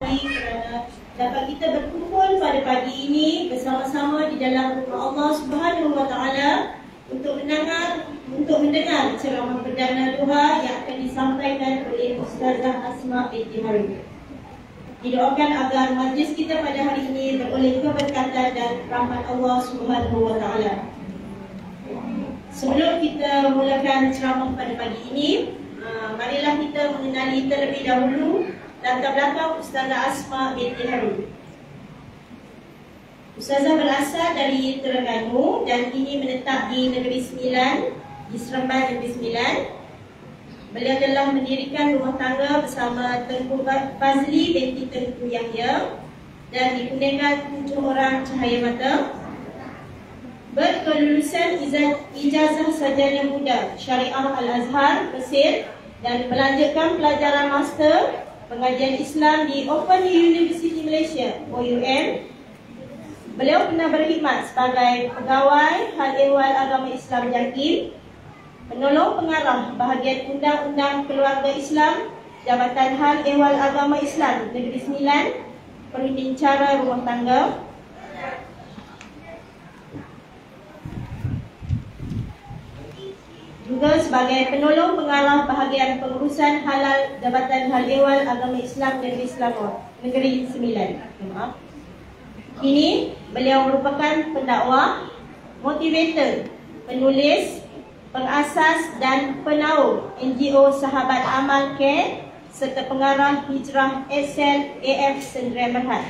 kerana dapat kita berkumpul pada pagi ini bersama-sama di dalam rumah Allah Subhanahu Wa Taala untuk mendengar ceramah perdana duha yang akan disampaikan oleh Ustazah Asma binti Harun. Didoakan agar majlis kita pada hari ini beroleh keberkatan dan rahmat Allah Subhanahu Wa Taala. Sebelum kita mulakan ceramah pada pagi ini, marilah kita mengenali terlebih dahulu latar belakang Ustazah Asma binti Harun. Ustazah berasal dari Terengganu dan kini menetap di Negeri Sembilan, di Seremban Negeri Sembilan. Beliau telah mendirikan rumah tangga bersama Tengku Fazli binti Tengku Yahya dan dikurniakan 7 orang cahaya mata. Berkelulusan ijazah sarjana muda Syariah Al-Azhar, Mesir dan melanjutkan pelajaran master pengajian Islam di Open University Malaysia, OUM. Beliau pernah berkhidmat sebagai pegawai Hal Ehwal Agama Islam JAKIM, penolong pengarah bahagian Undang-Undang Keluarga Islam, Jabatan Hal Ehwal Agama Islam Negeri Sembilan, pengacara rumah tangga. Juga sebagai penolong pengarah bahagian pengurusan halal Jabatan Hal Ehwal Agama Islam Negeri Selangor, Negeri Sembilan. Kini beliau merupakan pendakwah, motivator, penulis, pengasas dan penaung NGO Sahabat Amal Care serta pengarah Hijrah Excel AF Sdn Bhd.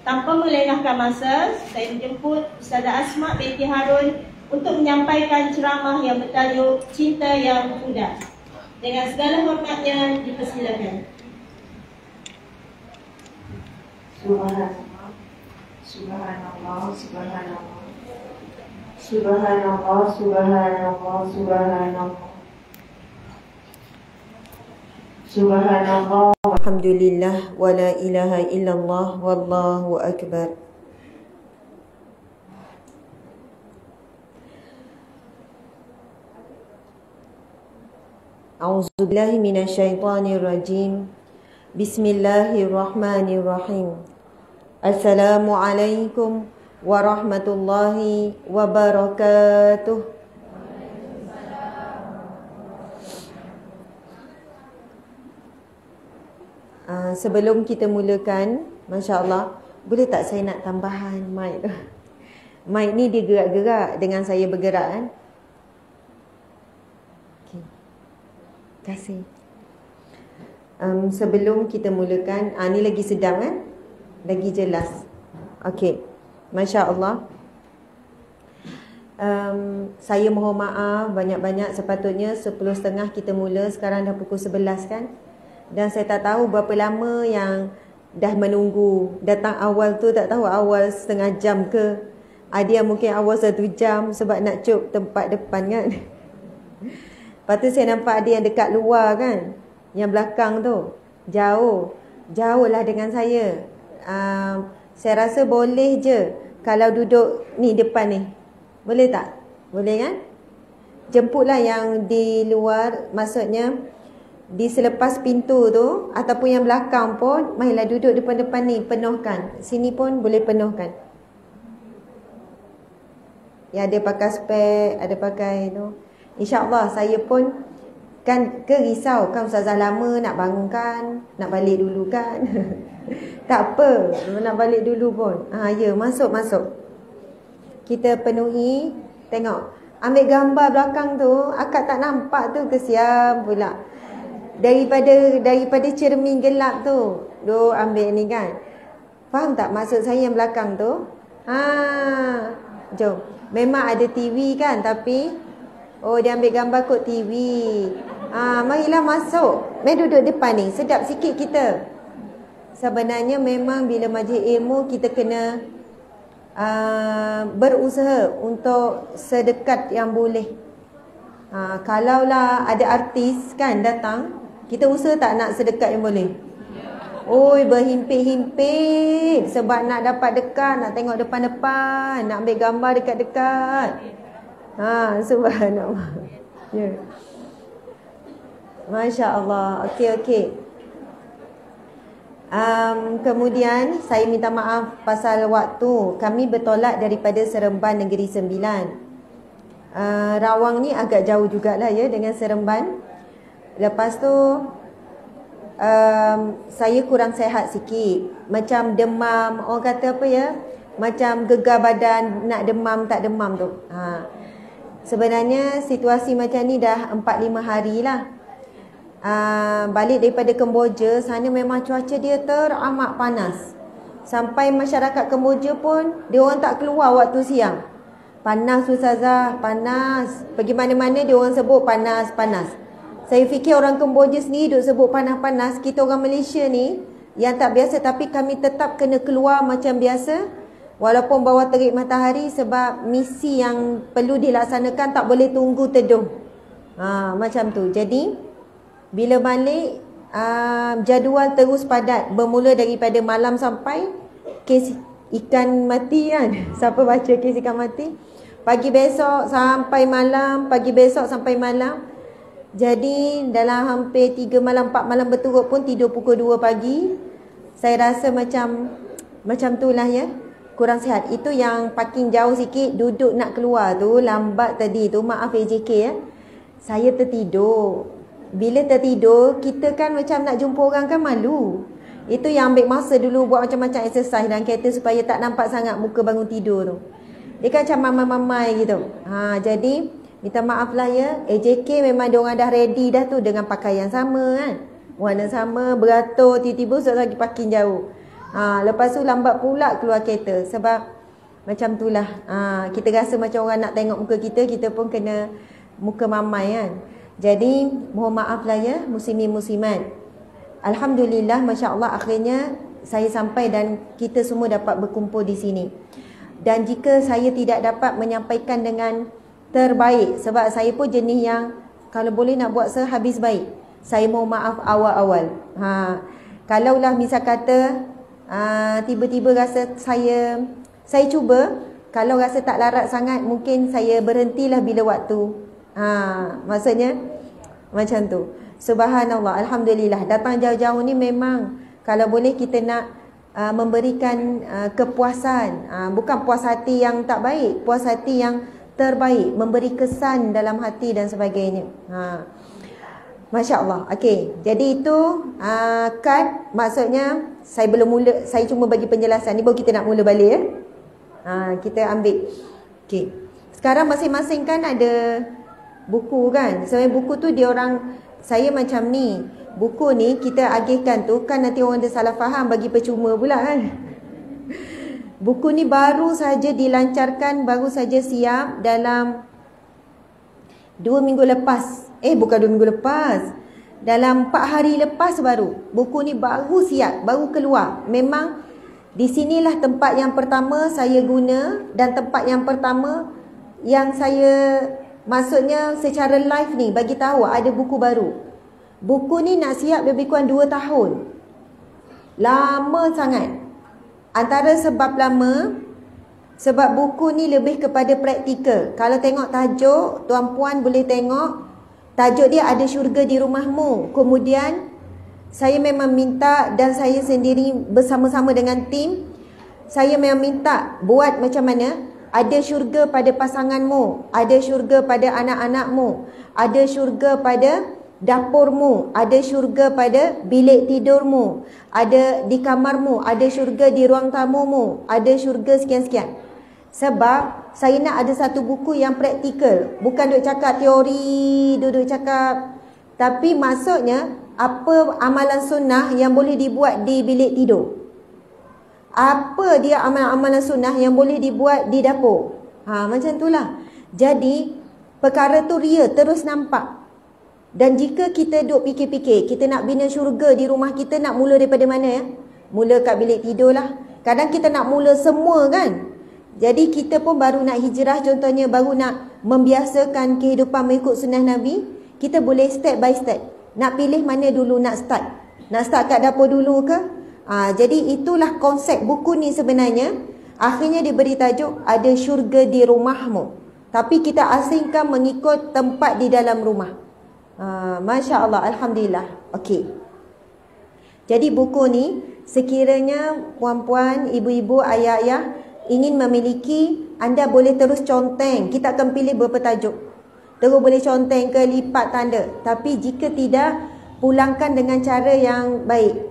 Tanpa melengahkan masa, saya menjemput Ustazah Asma binti Harun untuk menyampaikan ceramah yang bertajuk Cinta yang Mudah. Dengan segala hormatnya, dipersilakan. Subhanallah, subhanallah, subhanallah, subhanallah, subhanallah, subhanallah, alhamdulillah, wa la ilaha illallah, wallahu akbar. A'udzubillahi minasyaitonirrajim. Bismillahirrahmanirrahim. Assalamualaikum warahmatullahi wabarakatuh. Sebelum kita mulakan, Masya Allah, boleh tak saya nak tambahan mic tu? Mic ni dia gerak-gerak dengan saya bergerak kan? Okay. Terima kasih. Sebelum kita mulakan, ni lagi sedang kan? Lagi jelas. Okey. Masya Allah. Saya mohon maaf banyak-banyak. Sepatutnya 10.30 kita mula. Sekarang dah pukul 11 kan? Dan saya tak tahu berapa lama yang dah menunggu. Datang awal tu tak tahu awal setengah jam ke. Ada yang mungkin awal 1 jam sebab nak cuk tempat depan kan. Lepas tu saya nampak ada yang dekat luar kan. Yang belakang tu. Jauh. Jauh lah dengan saya. Saya rasa boleh je kalau duduk ni depan ni. Boleh tak? Boleh kan? Jemputlah yang di luar, maksudnya di selepas pintu tu ataupun yang belakang pun, marilah duduk depan-depan ni, penuhkan. Sini pun boleh penuhkan. Ya, ada pakai spek, ada pakai tu. InsyaAllah saya pun kan risau kan Ustazah lama nak bangunkan, nak balik dulu kan. Tak apa, nak balik dulu pun. Ya, masuk. Kita penuhi. Tengok, ambil gambar belakang tu, akak tak nampak tu, kesian pula. Daripada cermin gelap tu, ambil ni kan. Faham tak maksud saya yang belakang tu? Jom. Memang ada TV kan, tapi dia ambil gambar kot TV. Marilah masuk. Mari duduk depan ni, sedap sikit kita. Sebenarnya memang bila majlis ilmu kita kena berusaha untuk sedekat yang boleh. Kalaulah ada artis kan datang, kita usaha tak nak sedekat yang boleh? Berhimpit-himpit sebab nak dapat dekat, nak tengok depan-depan, nak ambil gambar dekat-dekat. Subhanallah. Ya. Masya Allah. Okey. Kemudian saya minta maaf pasal waktu. Kami bertolak daripada Seremban Negeri Sembilan. Rawang ni agak jauh jugalah ya dengan Seremban. Lepas tu saya kurang sihat sikit. Macam demam, orang kata apa ya, macam gegar badan, nak demam tak demam tu. Sebenarnya situasi macam ni dah 4-5 hari lah. Balik daripada Kemboja, sana memang cuaca dia teramat panas. Sampai masyarakat Kemboja pun dia orang tak keluar waktu siang. Panas Ustazah, panas. Pergi mana-mana dia orang sebut panas, panas. Saya fikir orang Kemboja sendiri duk sebut panas-panas. Kita orang Malaysia ni yang tak biasa, tapi kami tetap kena keluar macam biasa walaupun bawah terik matahari, sebab misi yang perlu dilaksanakan tak boleh tunggu teduh. Macam tu. Jadi bila balik, jadual terus padat. Bermula daripada malam sampai kes ikan mati kan. Siapa baca kes ikan mati? Pagi besok sampai malam, pagi besok sampai malam. Jadi dalam hampir 3 malam 4 malam berturut pun tidur pukul 2 pagi. Saya rasa macam tu lah ya. Kurang sihat. Itu yang parking jauh sikit, duduk nak keluar tu lambat tadi tu. Maaf AJK ya. Saya tertidur. Bila tertidur, kita kan macam nak jumpa orang kan malu. Itu yang ambil masa dulu buat macam-macam exercise dalam kereta supaya tak nampak sangat muka bangun tidur tu. Dia kan macam mamai-mamai gitu. Jadi minta maaf lah ya. AJK memang diorang dah ready dah tu dengan pakaian sama kan. Warna sama, beratur, tiba-tiba lagi parking jauh. Lepas tu lambat pula keluar kereta. Sebab macam tu lah. Kita rasa macam orang nak tengok muka kita, kita pun kena muka mamai kan. Jadi mohon maaf lah ya muslimin muslimat. Alhamdulillah, Masya Allah, akhirnya saya sampai dan kita semua dapat berkumpul di sini. Dan jika saya tidak dapat menyampaikan dengan terbaik, sebab saya pun jenis yang kalau boleh nak buat sehabis baik, saya mohon maaf awal-awal. Kalaulah misal kata tiba-tiba rasa saya cuba, kalau rasa tak larat sangat, mungkin saya berhentilah bila waktu. Maksudnya macam tu. Subhanallah, Alhamdulillah. Datang jauh-jauh ni memang kalau boleh kita nak memberikan kepuasan. Bukan puas hati yang tak baik, puas hati yang terbaik, memberi kesan dalam hati dan sebagainya. Masya Allah. Okey, jadi itu kad, maksudnya saya belum mula, saya cuma bagi penjelasan ni baru kita nak mula balik ya. Kita ambil. Okey. Sekarang masing-masing kan ada buku kan. Sebenarnya buku tu dia orang, saya macam ni. Buku ni kita agihkan tu kan nanti orang dia salah faham, bagi percuma pula kan. Buku ni baru saja dilancarkan, baru saja siap dalam 2 minggu lepas. Bukan 2 minggu lepas. Dalam 4 hari lepas baru. Buku ni baru siap, baru keluar. Memang di sinilah tempat yang pertama saya guna dan tempat yang pertama yang saya, maksudnya secara live ni bagi tahu ada buku baru. Buku ni nak siap lebih kurang 2 tahun. Lama sangat. Antara sebab lama, sebab buku ni lebih kepada praktikal. Kalau tengok tajuk, tuan-puan boleh tengok. Tajuk dia Ada Syurga di Rumahmu. Kemudian saya memang minta, dan saya sendiri bersama-sama dengan tim, saya memang minta buat macam mana. Ada syurga pada pasanganmu, ada syurga pada anak-anakmu, ada syurga pada dapurmu, ada syurga pada bilik tidurmu, ada di kamarmu, ada syurga di ruang tamumu, ada syurga sekian-sekian. Sebab saya nak ada satu buku yang praktikal, bukan duk cakap teori, duduk cakap, tapi maksudnya apa amalan sunnah yang boleh dibuat di bilik tidur. Apa dia amalan-amalan sunnah yang boleh dibuat di dapur. Macam itulah. Jadi perkara tu real, terus nampak. Dan jika kita duk fikir-fikir, kita nak bina syurga di rumah kita, nak mula daripada mana ya? Mula kat bilik tidur lah. Kadang kita nak mula semua kan. Jadi kita pun baru nak hijrah contohnya, baru nak membiasakan kehidupan mengikut sunnah Nabi, kita boleh step by step. Nak pilih mana dulu nak start. Nak start kat dapur dulu ke? Jadi itulah konsep buku ni sebenarnya. Akhirnya diberi tajuk Ada Syurga di Rumahmu. Tapi kita asingkan mengikut tempat di dalam rumah. Masya Allah, Alhamdulillah. Okey. Jadi buku ni Sekiranya puan-puan, ibu-ibu, ayah-ayah ingin memiliki, anda boleh terus conteng. Kita akan pilih beberapa tajuk. Terus boleh conteng ke lipat tanda. Tapi jika tidak, pulangkan dengan cara yang baik.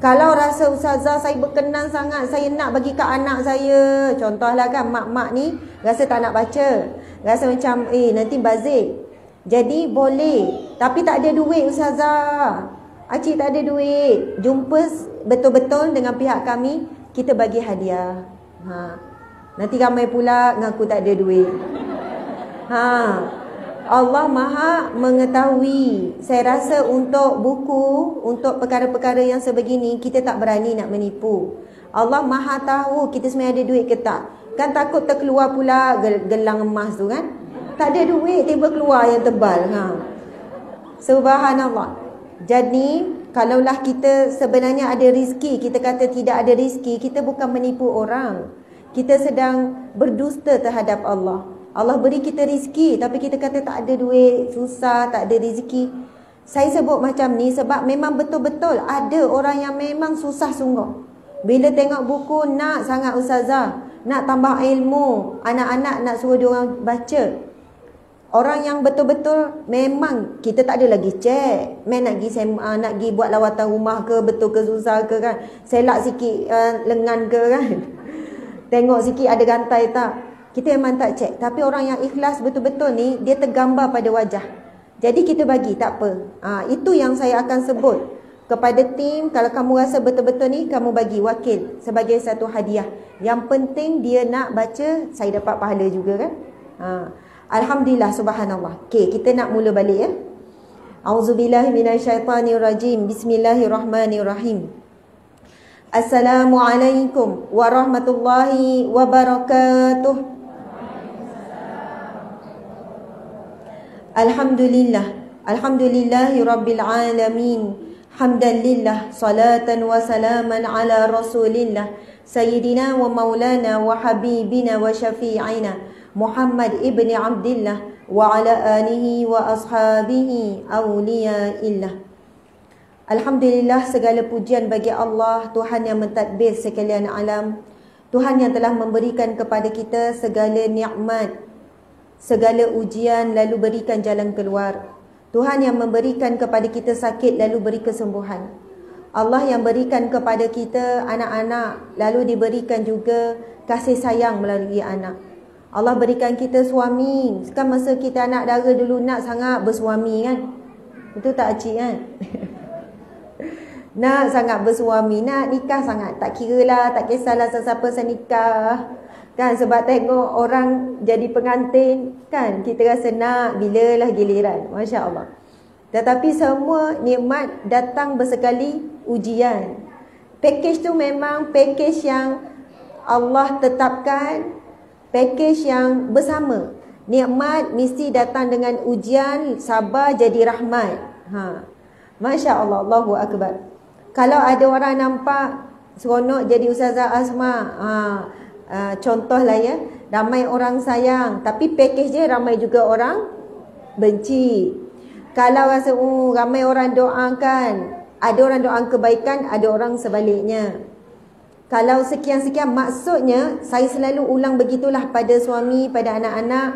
Kalau rasa ustazah saya berkenan sangat, saya nak bagi kat anak saya. Contohlah kan, mak-mak ni rasa tak nak baca. Rasa macam, nanti bazir. Jadi boleh. Tapi tak ada duit ustazah. Acik tak ada duit. Jumpa betul-betul dengan pihak kami, kita bagi hadiah. Nanti ramai pula ngaku tak ada duit. Allah Maha mengetahui. Saya rasa untuk buku, untuk perkara-perkara yang sebegini, kita tak berani nak menipu. Allah Maha tahu kita sebenarnya ada duit ke tak. Kan takut terkeluar pula gelang emas tu kan. Tak ada duit, tiba keluar yang tebal. Subhanallah. Jadi, kalaulah kita sebenarnya ada rezeki, kita kata tidak ada rezeki, kita bukan menipu orang. Kita sedang berdusta terhadap Allah. Allah beri kita rezeki, tapi kita kata tak ada duit, susah, tak ada rezeki. Saya sebut macam ni sebab memang betul-betul ada orang yang memang susah sungguh. Bila tengok buku, nak sangat ustazah, nak tambah ilmu, anak-anak nak suruh dia orang baca. Orang yang betul-betul memang kita tak ada lagi cek. Nak pergi buat lawatan rumah ke, betul ke susah ke kan. Selak sikit lengan ke kan. Tengok sikit ada rantai tak. Kita memang tak cek. Tapi orang yang ikhlas betul-betul ni, dia tergambar pada wajah. Jadi kita bagi, tak apa. Itu yang saya akan sebut kepada tim. Kalau kamu rasa betul-betul ni, kamu bagi wakil sebagai satu hadiah. Yang penting dia nak baca, saya dapat pahala juga kan. Alhamdulillah, subhanallah. Okey, kita nak mula balik ya. Auzubillahi minasyaitanirrajim. Bismillahirrahmanirrahim. Assalamualaikum warahmatullahi wabarakatuh. Alhamdulillahi rabbil alamin. Hamdalillah, salatan wa salaman ala rasulillah, sayyidina wa maulana wa habibina wa syafi'ina Muhammad ibn Abdillah wa ala alihi wa ashabihi awliyaillah. Alhamdulillah, segala pujian bagi Allah, Tuhan yang mentadbir sekalian alam. Tuhan yang telah memberikan kepada kita segala nikmat, segala ujian, lalu berikan jalan keluar. Tuhan yang memberikan kepada kita sakit, lalu beri kesembuhan. Allah yang berikan kepada kita anak-anak, lalu diberikan juga kasih sayang melalui anak. Allah berikan kita suami. Kan masa kita anak dara dulu nak sangat bersuami kan. Betul tak cik kan? Nak sangat bersuami, nak nikah sangat. Tak kira lah, tak kisahlah siapa saya nikah. Kan sebab tengok orang jadi pengantin, kan kita rasa nak, bilalah giliran. Masya Allah. Tetapi semua nikmat datang bersekali ujian. Package tu memang package yang Allah tetapkan, package yang bersama. Nikmat mesti datang dengan ujian, sabar jadi rahmat. Masya Allah, Allahu Akbar. Kalau ada orang nampak seronok jadi Ustazah Asma, contohlah ya, ramai orang sayang, tapi package dia ramai juga orang benci. Kalau rasa ramai orang doakan, ada orang doakan kebaikan, ada orang sebaliknya. Kalau sekian-sekian, maksudnya saya selalu ulang begitulah pada suami, pada anak-anak.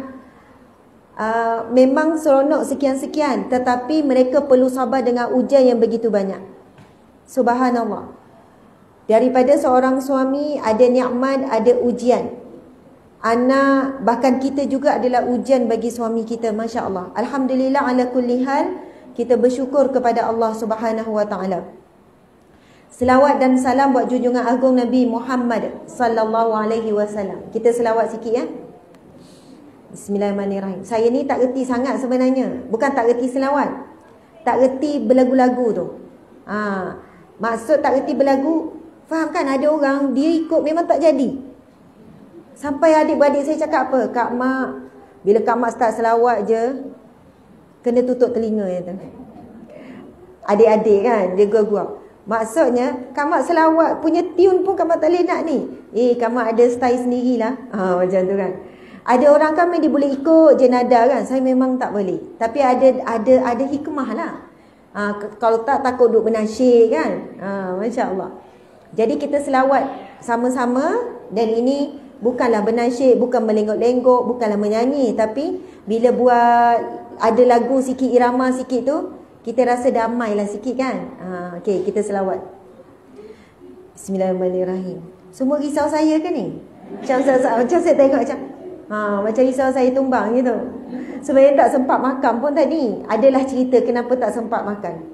Memang seronok sekian-sekian, tetapi mereka perlu sabar dengan ujian yang begitu banyak. Subhanallah. Daripada seorang suami ada nikmat, ada ujian. Anak, bahkan kita juga adalah ujian bagi suami kita. Masya Allah. Alhamdulillah ala kulli hal, kita bersyukur kepada Allah Subhanahu wa ta'ala. Selawat dan salam buat junjungan agung Nabi Muhammad sallallahu alaihi wasallam. Kita selawat sikit ya. Bismillahirrahmanirrahim. Saya ni tak reti sangat sebenarnya. Bukan tak reti selawat, tak reti berlagu-lagu tu. Maksud tak reti berlagu, faham kan? Ada orang dia ikut memang tak jadi. Sampai adik-beradik saya cakap apa? Kak Mak, bila Kak Mak start selawat je, kena tutup telinga ya tu. Adik-adik kan, dia gua-gua. Maksudnya, Kak Mak selawat punya tune pun Kak Mak tak boleh nak ni. Kak Mak ada style sendirilah. Macam tu kan. Ada orang kan dia boleh ikut je nada kan. Saya memang tak boleh. Tapi ada hikmah lah. Kalau tak, takut duk menasyid kan. Masya Allah. Jadi kita selawat sama-sama. Dan ini bukanlah bernasyid, bukan melenggok-lenggok, bukanlah menyanyi. Tapi bila buat ada lagu sikit, irama sikit tu, kita rasa damai lah sikit kan. Okey, kita selawat. Bismillahirrahmanirrahim. Semua risau saya ke ni? Macam saya tengok macam macam risau saya tumbang gitu. Sebenarnya tak sempat makan pun tadi. Adalah cerita kenapa tak sempat makan.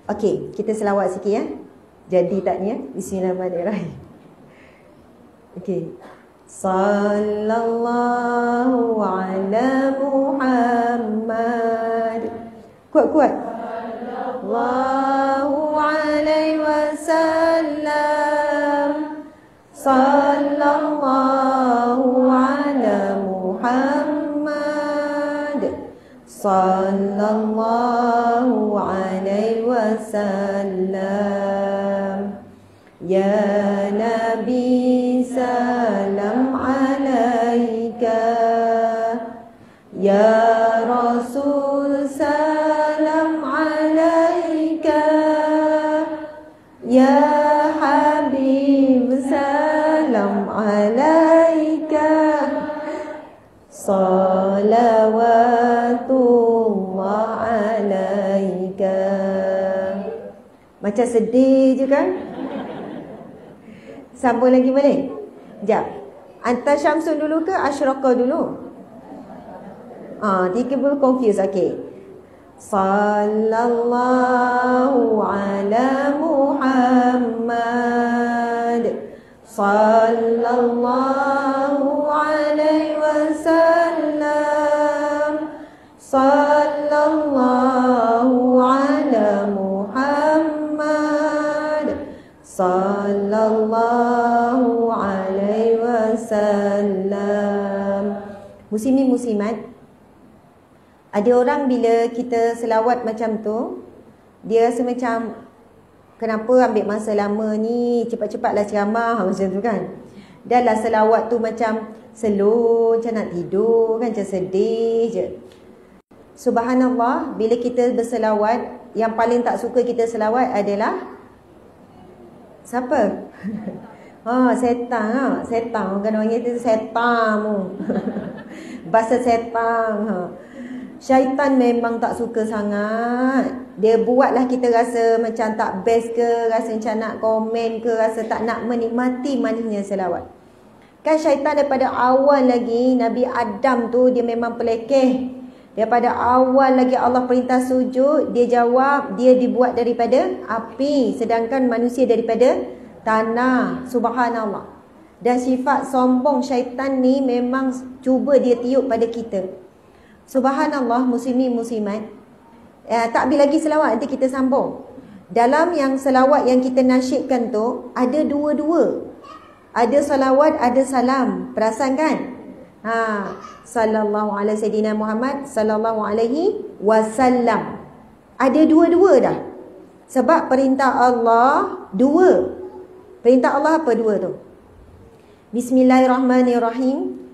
Okey, kita selawat sikit ya. Jadi taknya Bismillahirrahmanirrahim. Okey. Sallallahu ala Muhammad. Kuat-kuat. Sallallahu alaihi wasallam. Sallallahu ala Muhammad. Sallallahu alaihi wasallam. Ya Nabi salam alaika. Ya Rasul salam alaika. Ya Habib salam alaika. Salawatullah alaika. Macam sedih je kan? Sambung lagi boleh? Sekejap. Anta Syamsul dulu ke Asyraqah dulu? Tiga puluh confuse. Okey. Sallallahu ala Muhammad. Sallallahu alaihi wasallam. Sallallahu ala Muhammad. Sallallahu alaihi wasallam. Muslimin muslimat, ada orang bila kita selawat macam tu, dia rasa macam kenapa ambil masa lama ni, cepat-cepatlah ceramah macam tu kan. Dah lah selawat tu macam slow, macam nak tidur kan, macam sedih je. Subhanallah, bila kita berselawat, yang paling tak suka kita selawat adalah siapa? Setan. Setan. Orang panggil itu setan. Bahasa setan. Syaitan memang tak suka sangat. Dia buatlah kita rasa macam tak best ke, rasa macam nak komen ke, rasa tak nak menikmati manisnya selawat. Kan syaitan daripada awal lagi, Nabi Adam tu dia memang pelekeh. Daripada awal lagi Allah perintah sujud, dia jawab dia dibuat daripada api, sedangkan manusia daripada tanah. Subhanallah. Dan sifat sombong syaitan ni memang cuba dia tiup pada kita. Subhanallah, muslimin muslimat. Tak habis lagi selawat, nanti kita sambung. Dalam yang selawat yang kita nasyidkan tu, ada dua-dua. Ada salawat, ada salam. Perasan kan? Sallallahu alaihi Sayyidina Muhammad, sallallahu alaihi wasallam. Ada dua-dua dah. Sebab perintah Allah dua. Perintah Allah apa dua tu? Bismillahirrahmanirrahim.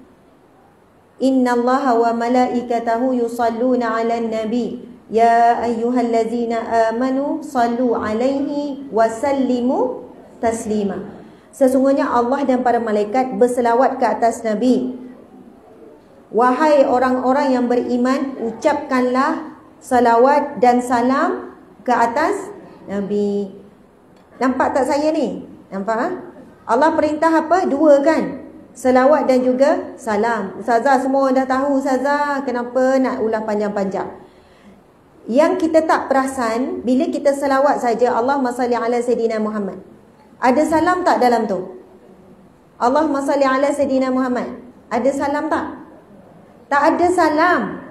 Innallaha wa malaikatahu yusalluna 'alan nabi. Ya ayyuhallazina amanu sallu 'alaihi wa sallimu taslima. Sesungguhnya Allah dan para malaikat berselawat ke atas Nabi. Wahai orang-orang yang beriman, ucapkanlah salawat dan salam ke atas Nabi. Nampak tak saya ni? Nampak? Allah perintah apa? Dua kan? Salawat dan juga salam. Ustazah semua dah tahu Ustazah, kenapa nak ulang panjang-panjang? Yang kita tak perasan, bila kita salawat saja, Allahumma salli ala Sayyidina Muhammad, ada salam tak dalam tu? Allahumma salli ala Sayyidina Muhammad, ada salam tak? Tak ada salam.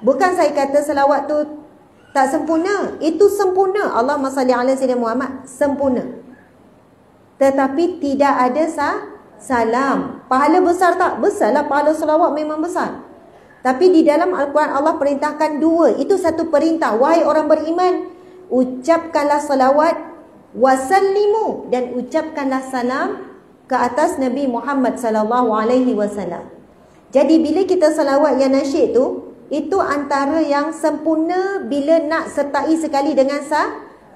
Bukan saya kata selawat tu tak sempurna. Itu sempurna. Allahumma salli ala Sayyidina Muhammad, sempurna. Tetapi tidak ada salam. Pahala besar tak? Besarlah, pahala selawat memang besar. Tapi di dalam Al-Quran Allah perintahkan dua. Itu satu perintah. Wahai orang beriman, ucapkanlah salawat wasallimu, dan ucapkanlah salam ke atas Nabi Muhammad sallallahu alaihi wasallam. Jadi bila kita salawat yang nasyid tu, Itu antara yang sempurna bila nak sertai sekali dengan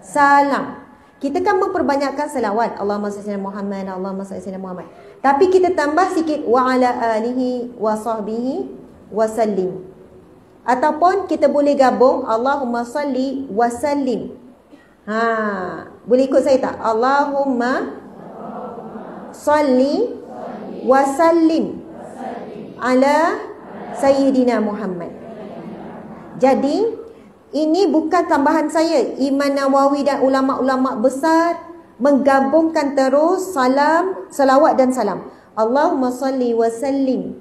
salam. Kita kan memperbanyakkan selawat, Allahumma salli ala Muhammad, Allahumma salli ala Muhammad. Tapi kita tambah sikit wa ala alihi wa sahbihi wa sallim. Ataupun kita boleh gabung Allahumma salli wa sallim. Boleh ikut saya tak? Allahumma salli wa sallim ala Sayyidina Muhammad. Jadi ini bukan tambahan saya. Imam Nawawi dan ulama-ulama besar menggabungkan terus salam, salawat dan salam. Allahumma salli wa sallim.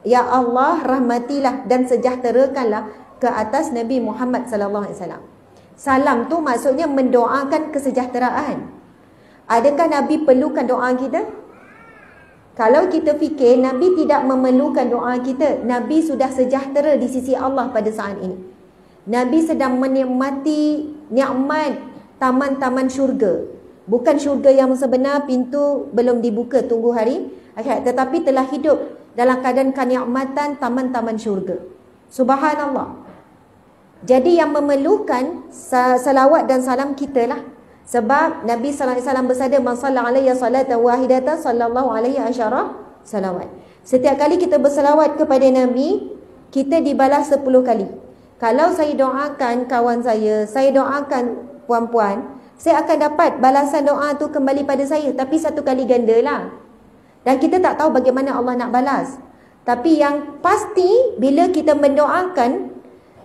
Ya Allah, rahmatilah dan sejahterakanlah ke atas Nabi Muhammad sallallahu alaihi wasallam. Salam tu maksudnya mendoakan kesejahteraan. Adakah Nabi perlukan doa kita? Kalau kita fikir Nabi tidak memerlukan doa kita, Nabi sudah sejahtera di sisi Allah pada saat ini. Nabi sedang menikmati nikmat taman-taman syurga. Bukan syurga yang sebenar, pintu belum dibuka, tunggu hari akhirat, tetapi telah hidup dalam keadaan kenikmatan taman-taman syurga. Subhanallah. Jadi yang memerlukan salawat dan salam kita lah. Sebab Nabi sallallahu alaihi wasallam bersabda, "Man shalla alayya salatan wahidatan sallallahu alaihi asyara salawat." Setiap kali kita berselawat kepada Nabi, kita dibalas 10 kali. Kalau saya doakan kawan saya doakan puan-puan, saya akan dapat balasan doa tu kembali pada saya, tapi 1 kali ganda lah. Dan kita tak tahu bagaimana Allah nak balas. Tapi yang pasti bila kita mendoakan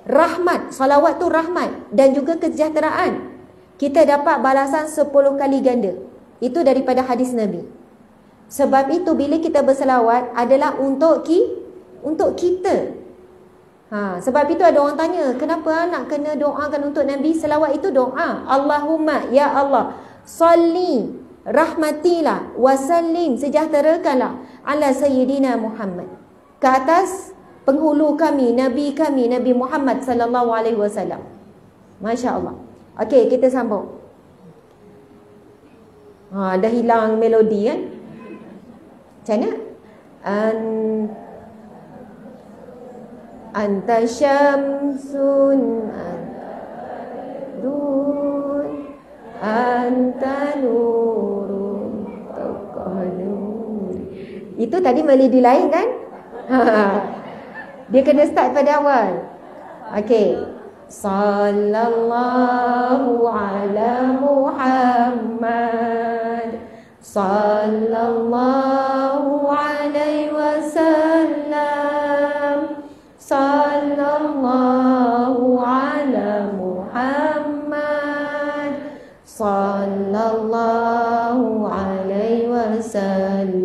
rahmat, salawat tu rahmat dan juga kesejahteraan, kita dapat balasan 10 kali ganda. Itu daripada hadis Nabi. Sebab itu bila kita berselawat adalah untuk kita. Sebab itu ada orang tanya, kenapa nak kena doakan untuk Nabi? Selawat itu doa. Allahumma, ya Allah, salli, rahmatilah, wasallim, sejahterakanlah ala Sayyidina Muhammad, ke atas penghulu kami, Nabi Muhammad sallallahu alaihi wasallam. Masya Allah. Okey, kita sambung. Dah hilang melodi kan? Macam mana? Anta syamsun, anta badrun, anta nurun, taqaluri. Itu tadi melodi lain kan? Dia kena start pada awal. Okey. Sallallahu ala Muhammad, sallallahu alaihi wasallam, sallallahu ala Muhammad, sallallahu alaihi wasallam.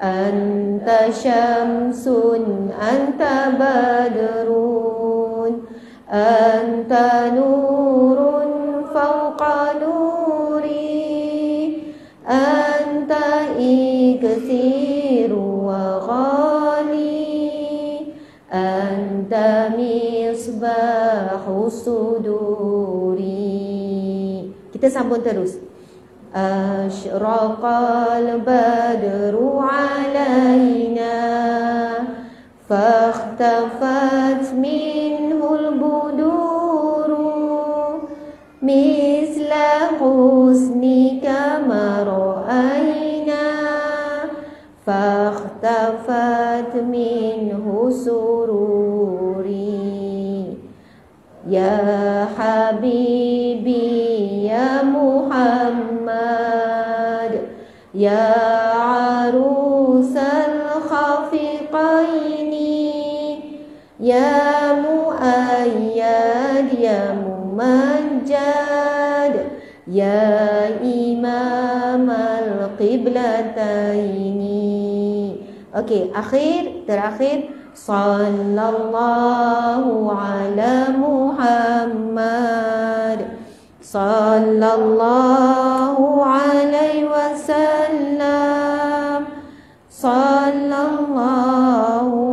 Anta syamsun, anta badrun, anta nurun fawqa nuri, anta ikthiru wa ghali, anta misbahu suduri. Kita sambung terus. Asyraqal badru alaina, fakhtafat minhul buduru, misla husnika mara'ayna, fakhtafat minhu sururi. Ya Habibi, ya Muhammad, ya arusal khafiqaini, ya muayyad, ya mumajjad, ya imam al-qiblataini. Okey, terakhir. Sallallahu ala Muhammad, sallallahu alaihi wasallam, sallallahu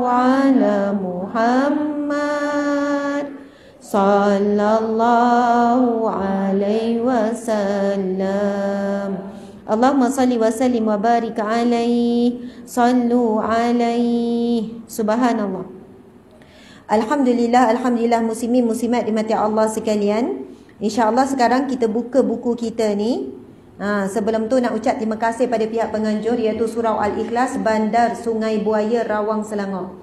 ala Muhammad, sallallahu alaihi wasallam. Allahumma salli wa sallim wa barik alaihi, sallu alaihi. Subhanallah. Alhamdulillah, Alhamdulillah muslimin muslimat dimati Allah sekalian. InsyaAllah sekarang kita buka buku kita ni. Sebelum tu nak ucap terima kasih pada pihak penganjur, iaitu Surau Al-Ikhlas, Bandar Sungai Buaya, Rawang, Selangor.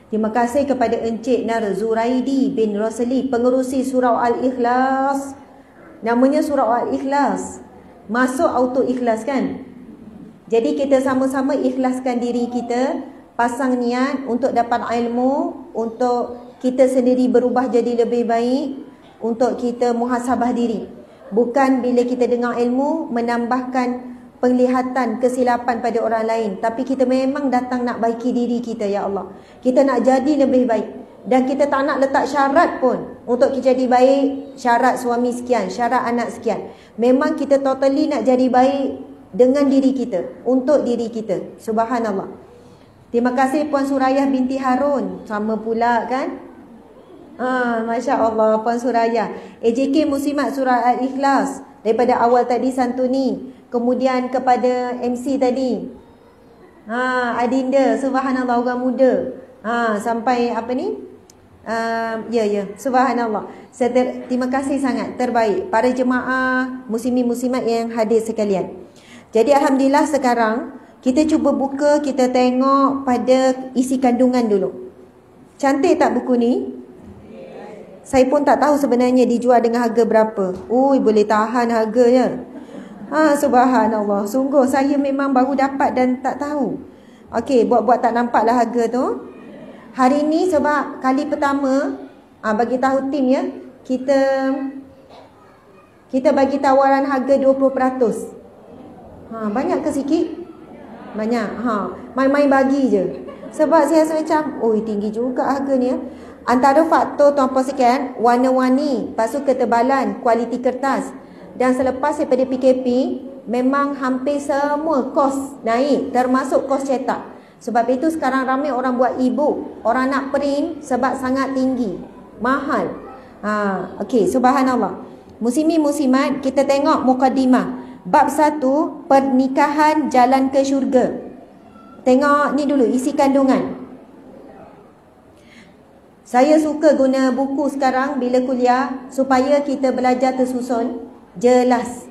Terima kasih kepada Encik Nar Zuraidi bin Rosli, pengerusi Surau Al-Ikhlas. Namanya Surau Al-Ikhlas. Masuk auto ikhlas kan? Jadi kita sama-sama ikhlaskan diri kita, pasang niat untuk dapat ilmu, untuk kita sendiri berubah jadi lebih baik, untuk kita muhasabah diri. Bukan bila kita dengar ilmu menambahkan penglihatan kesilapan pada orang lain, tapi kita memang datang nak baiki diri kita, ya Allah. Kita nak jadi lebih baik, dan kita tak nak letak syarat pun untuk kita jadi baik. Syarat suami sekian, syarat anak sekian. Memang kita totally nak jadi baik dengan diri kita, untuk diri kita. Subhanallah. Terima kasih Puan Surayah binti Harun. Sama pula kan? Masya Allah Puan Surayah. AJK Muslimat Surau Al-Ikhlas. Daripada awal tadi santuni. Kemudian kepada MC tadi. Adinda. Subhanallah, orang muda. Sampai apa ni? Subhanallah. Terima kasih sangat. Terbaik. Para jemaah muslimin muslimat yang hadir sekalian. Jadi Alhamdulillah sekarang kita cuba buka, kita tengok pada isi kandungan dulu. Cantik tak buku ni? Saya pun tak tahu sebenarnya dijual dengan harga berapa. Boleh tahan harganya. Subhanallah. Sungguh saya memang baru dapat dan tak tahu. Okey, buat-buat tak nampaklah harga tu. Hari ni sebab kali pertama, bagi tahu tim ya, kita bagi tawaran harga 20%. Banyak ke sikit? Banyak. Main-main bagi je. Sebab saya rasa macam tinggi juga harga ni ya. Antara faktor tuan-puan sekalian, warna-warni, lepas tu ketebalan, kualiti kertas. Dan selepas daripada PKP, memang hampir semua kos naik, termasuk kos cetak. Sebab itu sekarang ramai orang buat e-book, orang nak print sebab sangat tinggi, mahal. Okey, subhanallah. Muslimin muslimat, kita tengok mukadimah. Bab 1, pernikahan jalan ke syurga. Tengok ni dulu isi kandungan. Saya suka guna buku sekarang bila kuliah supaya kita belajar tersusun, jelas.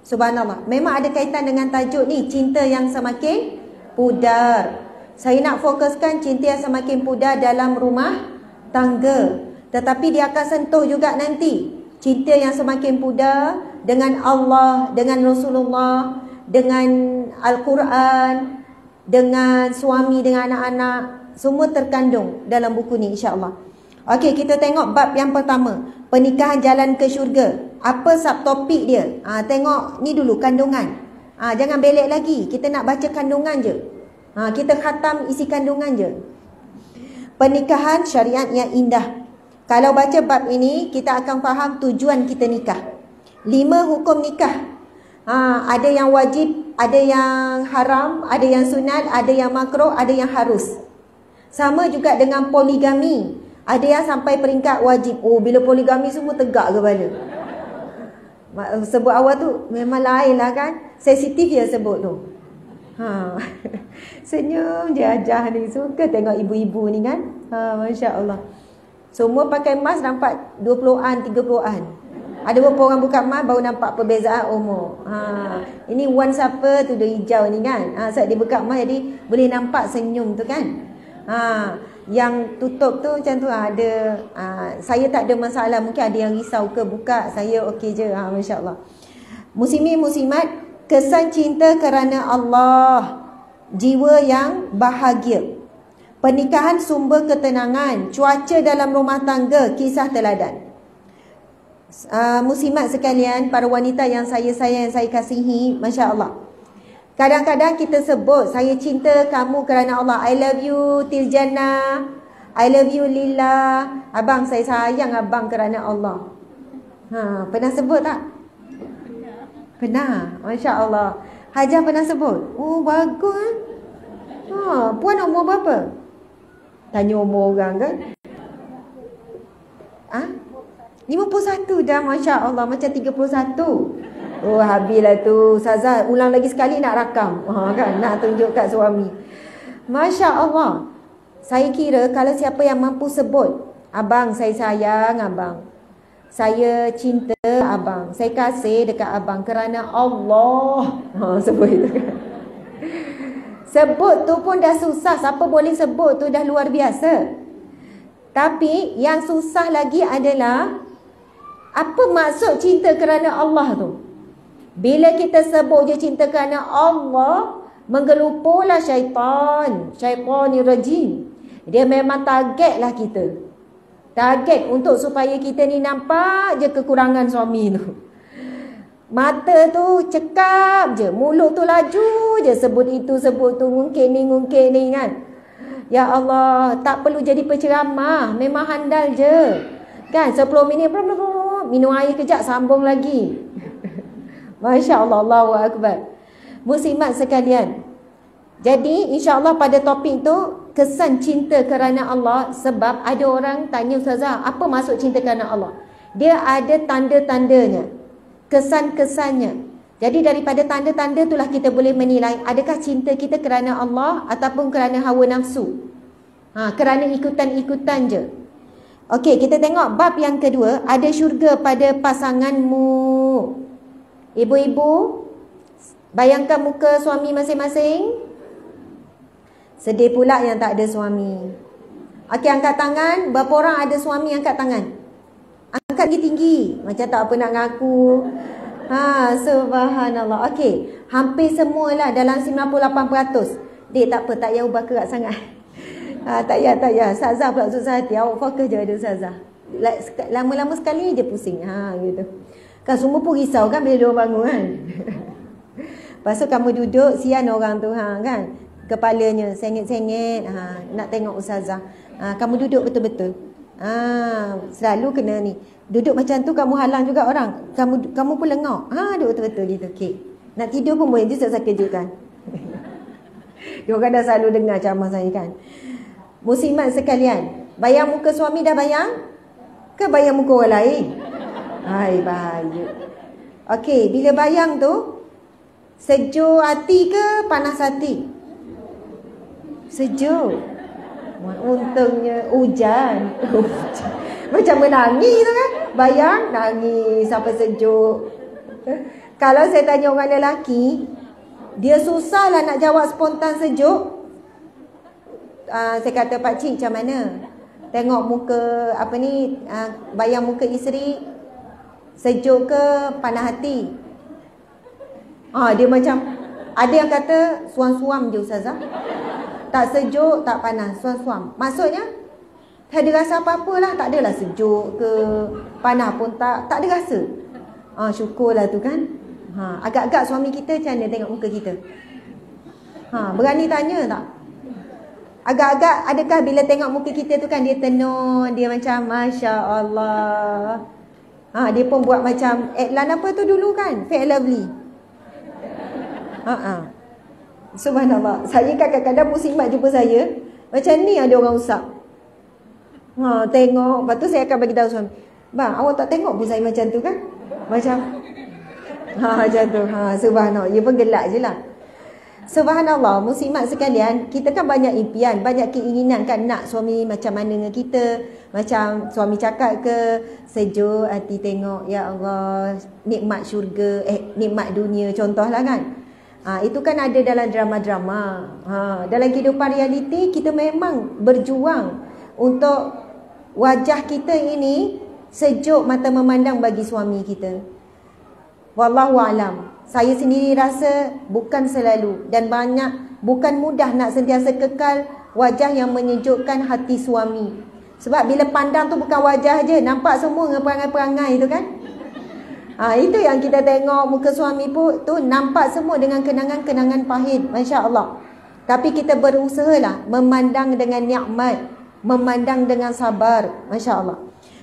Subhanallah. Memang ada kaitan dengan tajuk ni, cinta yang semakin pudar. Saya nak fokuskan cinta yang semakin pudar dalam rumah tangga. Tetapi dia akan sentuh juga nanti cinta yang semakin pudar dengan Allah, dengan Rasulullah, dengan Al-Quran, dengan suami, dengan anak-anak. Semua terkandung dalam buku ni insya-Allah. Okey, kita tengok bab yang pertama, pernikahan jalan ke syurga. Apa subtopik dia? Tengok ni dulu kandungan. Jangan belek lagi. Kita nak baca kandungan je. Kita khatam isi kandungan je. Pernikahan syariat yang indah. Kalau baca bab ini, kita akan faham tujuan kita nikah. 5 hukum nikah. Ada yang wajib, ada yang haram, ada yang sunat, ada yang makruh, ada yang harus. Sama juga dengan poligami. Ada yang sampai peringkat wajib. Bila poligami semua tegak kepala. Sebut awal tu memang lain lah kan. Sensitif je sebut tu. Senyum je Ajah ni. Suka tengok ibu-ibu ni kan. Masya Allah. Semua pakai mask nampak 20-an, 30-an. Ada beberapa orang buka mask baru nampak perbezaan umur. Ini wan siapa tu dia hijau ni kan. Saat dia buka mask jadi boleh nampak senyum tu kan. Yang tutup tu macam tu ada. Saya tak ada masalah. Mungkin ada yang risau ke buka. Saya okey je. Masya Allah. Muslimin muslimat, kesan cinta kerana Allah, jiwa yang bahagia. Pernikahan sumber ketenangan, cuaca dalam rumah tangga, kisah teladan. Muslimat sekalian, para wanita yang saya sayang, yang saya kasihi, Masya Allah. Kadang-kadang kita sebut, saya cinta kamu kerana Allah. I love you till jannah. I love you lillah. Abang, saya sayang abang kerana Allah. Pernah sebut tak? Pernah. Masya Allah. Hajah pernah sebut? Bagus. Puan umur berapa? Tanya umur orang kan? 51 dah, Masya Allah. Macam 31. Habislah tu. Ustazah ulang lagi sekali nak rakam. Kan? Nak tunjuk kat suami. Masya Allah. Saya kira kalau siapa yang mampu sebut, abang saya sayang abang, saya cinta abang, saya kasih dekat abang kerana Allah. Sebut itu kan. Sebut tu pun dah susah. Siapa boleh sebut tu dah luar biasa. Tapi yang susah lagi adalah apa maksud cinta kerana Allah tu. Bila kita sebut je cinta kerana Allah, menggeluporlah syaitanir rajim. Dia memang targetlah kita. Target untuk supaya kita ni nampak je kekurangan suami tu. Mata tu cekap je, mulut tu laju je sebut itu sebut tu, ngungkit ni kan. Ya Allah, tak perlu jadi penceramah, memang handal je. Kan 10 minit minum air kejap sambung lagi. Masya-Allah, Allahu akbar. Muslimat sekalian. Jadi insya-Allah pada topik tu kesan cinta kerana Allah, sebab ada orang tanya Ustazah, apa maksud cinta kerana Allah? Dia ada tanda-tandanya, kesan-kesannya. Jadi daripada tanda-tanda itulah kita boleh menilai adakah cinta kita kerana Allah ataupun kerana hawa nafsu. Kerana ikutan-ikutan je. Okey, kita tengok bab yang kedua, ada syurga pada pasanganmu. Ibu-ibu, bayangkan muka suami masing-masing. Sedih pula yang tak ada suami. Okey, angkat tangan. Berapa orang ada suami angkat tangan? Angkat tinggi-tinggi. Macam tak apa nak ngaku. Subhanallah. Okey, hampir semualah dalam 98%. Dek, tak apa, tak payah ubah kerak sangat. Tak payah. Ustazah pula susah hati. Awak fokus je ada Ustazah. Lama-lama sekali je pusing. Gitu. Kan semua pun risau kan bila dia bangun kan. Lepas tu kamu duduk, sian orang tu kan. Kepalanya sengit-sengit. Nak tengok Ustazah. Kamu duduk betul-betul. Selalu kena ni. Duduk macam tu kamu halang juga orang. Kamu pun lengok. Duduk betul-betul gitu. Okay. Nak tidur pun boleh. Dia saya kejutkan. Diorang dah selalu dengar ceramah saya kan. Muslimat sekalian, bayang muka suami dah bayang? Ke bayang muka orang lain? Hai, bahaya. Okey, bila bayang tu, sejuk hati ke panas hati? Sejuk. Untungnya hujan. Macam menangis tu kan. Bayang, nangis sampai sejuk. Kalau saya tanya orang lelaki, dia susahlah nak jawab spontan sejuk. Saya kata, pakcik macam mana? Tengok muka, bayang muka isteri, sejuk ke panas hati? Dia macam, ada yang kata suam-suam je Ustazah. Tak sejuk, tak panas, suam-suam. Maksudnya, tak ada rasa apa-apa lah. Tak adalah sejuk ke panas pun tak ada rasa. Syukurlah tu kan. Agak-agak suami kita macam mana tengok muka kita? Berani tanya tak? Agak-agak adakah bila tengok muka kita tu kan dia tenun, dia macam Masya Allah. Dia pun buat macam iklan apa tu dulu kan, Fair Lovely. Subhanallah. Saya kadang-kadang muslimat jumpa saya, macam ni ada orang usap. Tengok, lepas tu saya akan bagi tahu suami, bang, awak tak tengok pun saya macam tu kan? Macam macam tu. Subhanallah. Dia pun gelak je lah. Subhanallah, muslimat sekalian, kita kan banyak impian, banyak keinginan kan nak suami macam mana dengan kita. Macam suami cakap ke, sejuk hati tengok, ya Allah, nikmat syurga, nikmat dunia, contohlah kan. Itu kan ada dalam drama-drama. Dalam kehidupan realiti, kita memang berjuang untuk wajah kita ini sejuk mata memandang bagi suami kita. Wallahualam. Saya sendiri rasa bukan selalu dan bukan mudah nak sentiasa kekal wajah yang menyejukkan hati suami. Sebab bila pandang tu bukan wajah je, nampak semua perangai-perangai tu kan. Itu yang kita tengok muka suami pun tu, nampak semua dengan kenangan-kenangan pahit, masya-Allah. Tapi kita berusahalah memandang dengan nikmat, memandang dengan sabar, masya-Allah.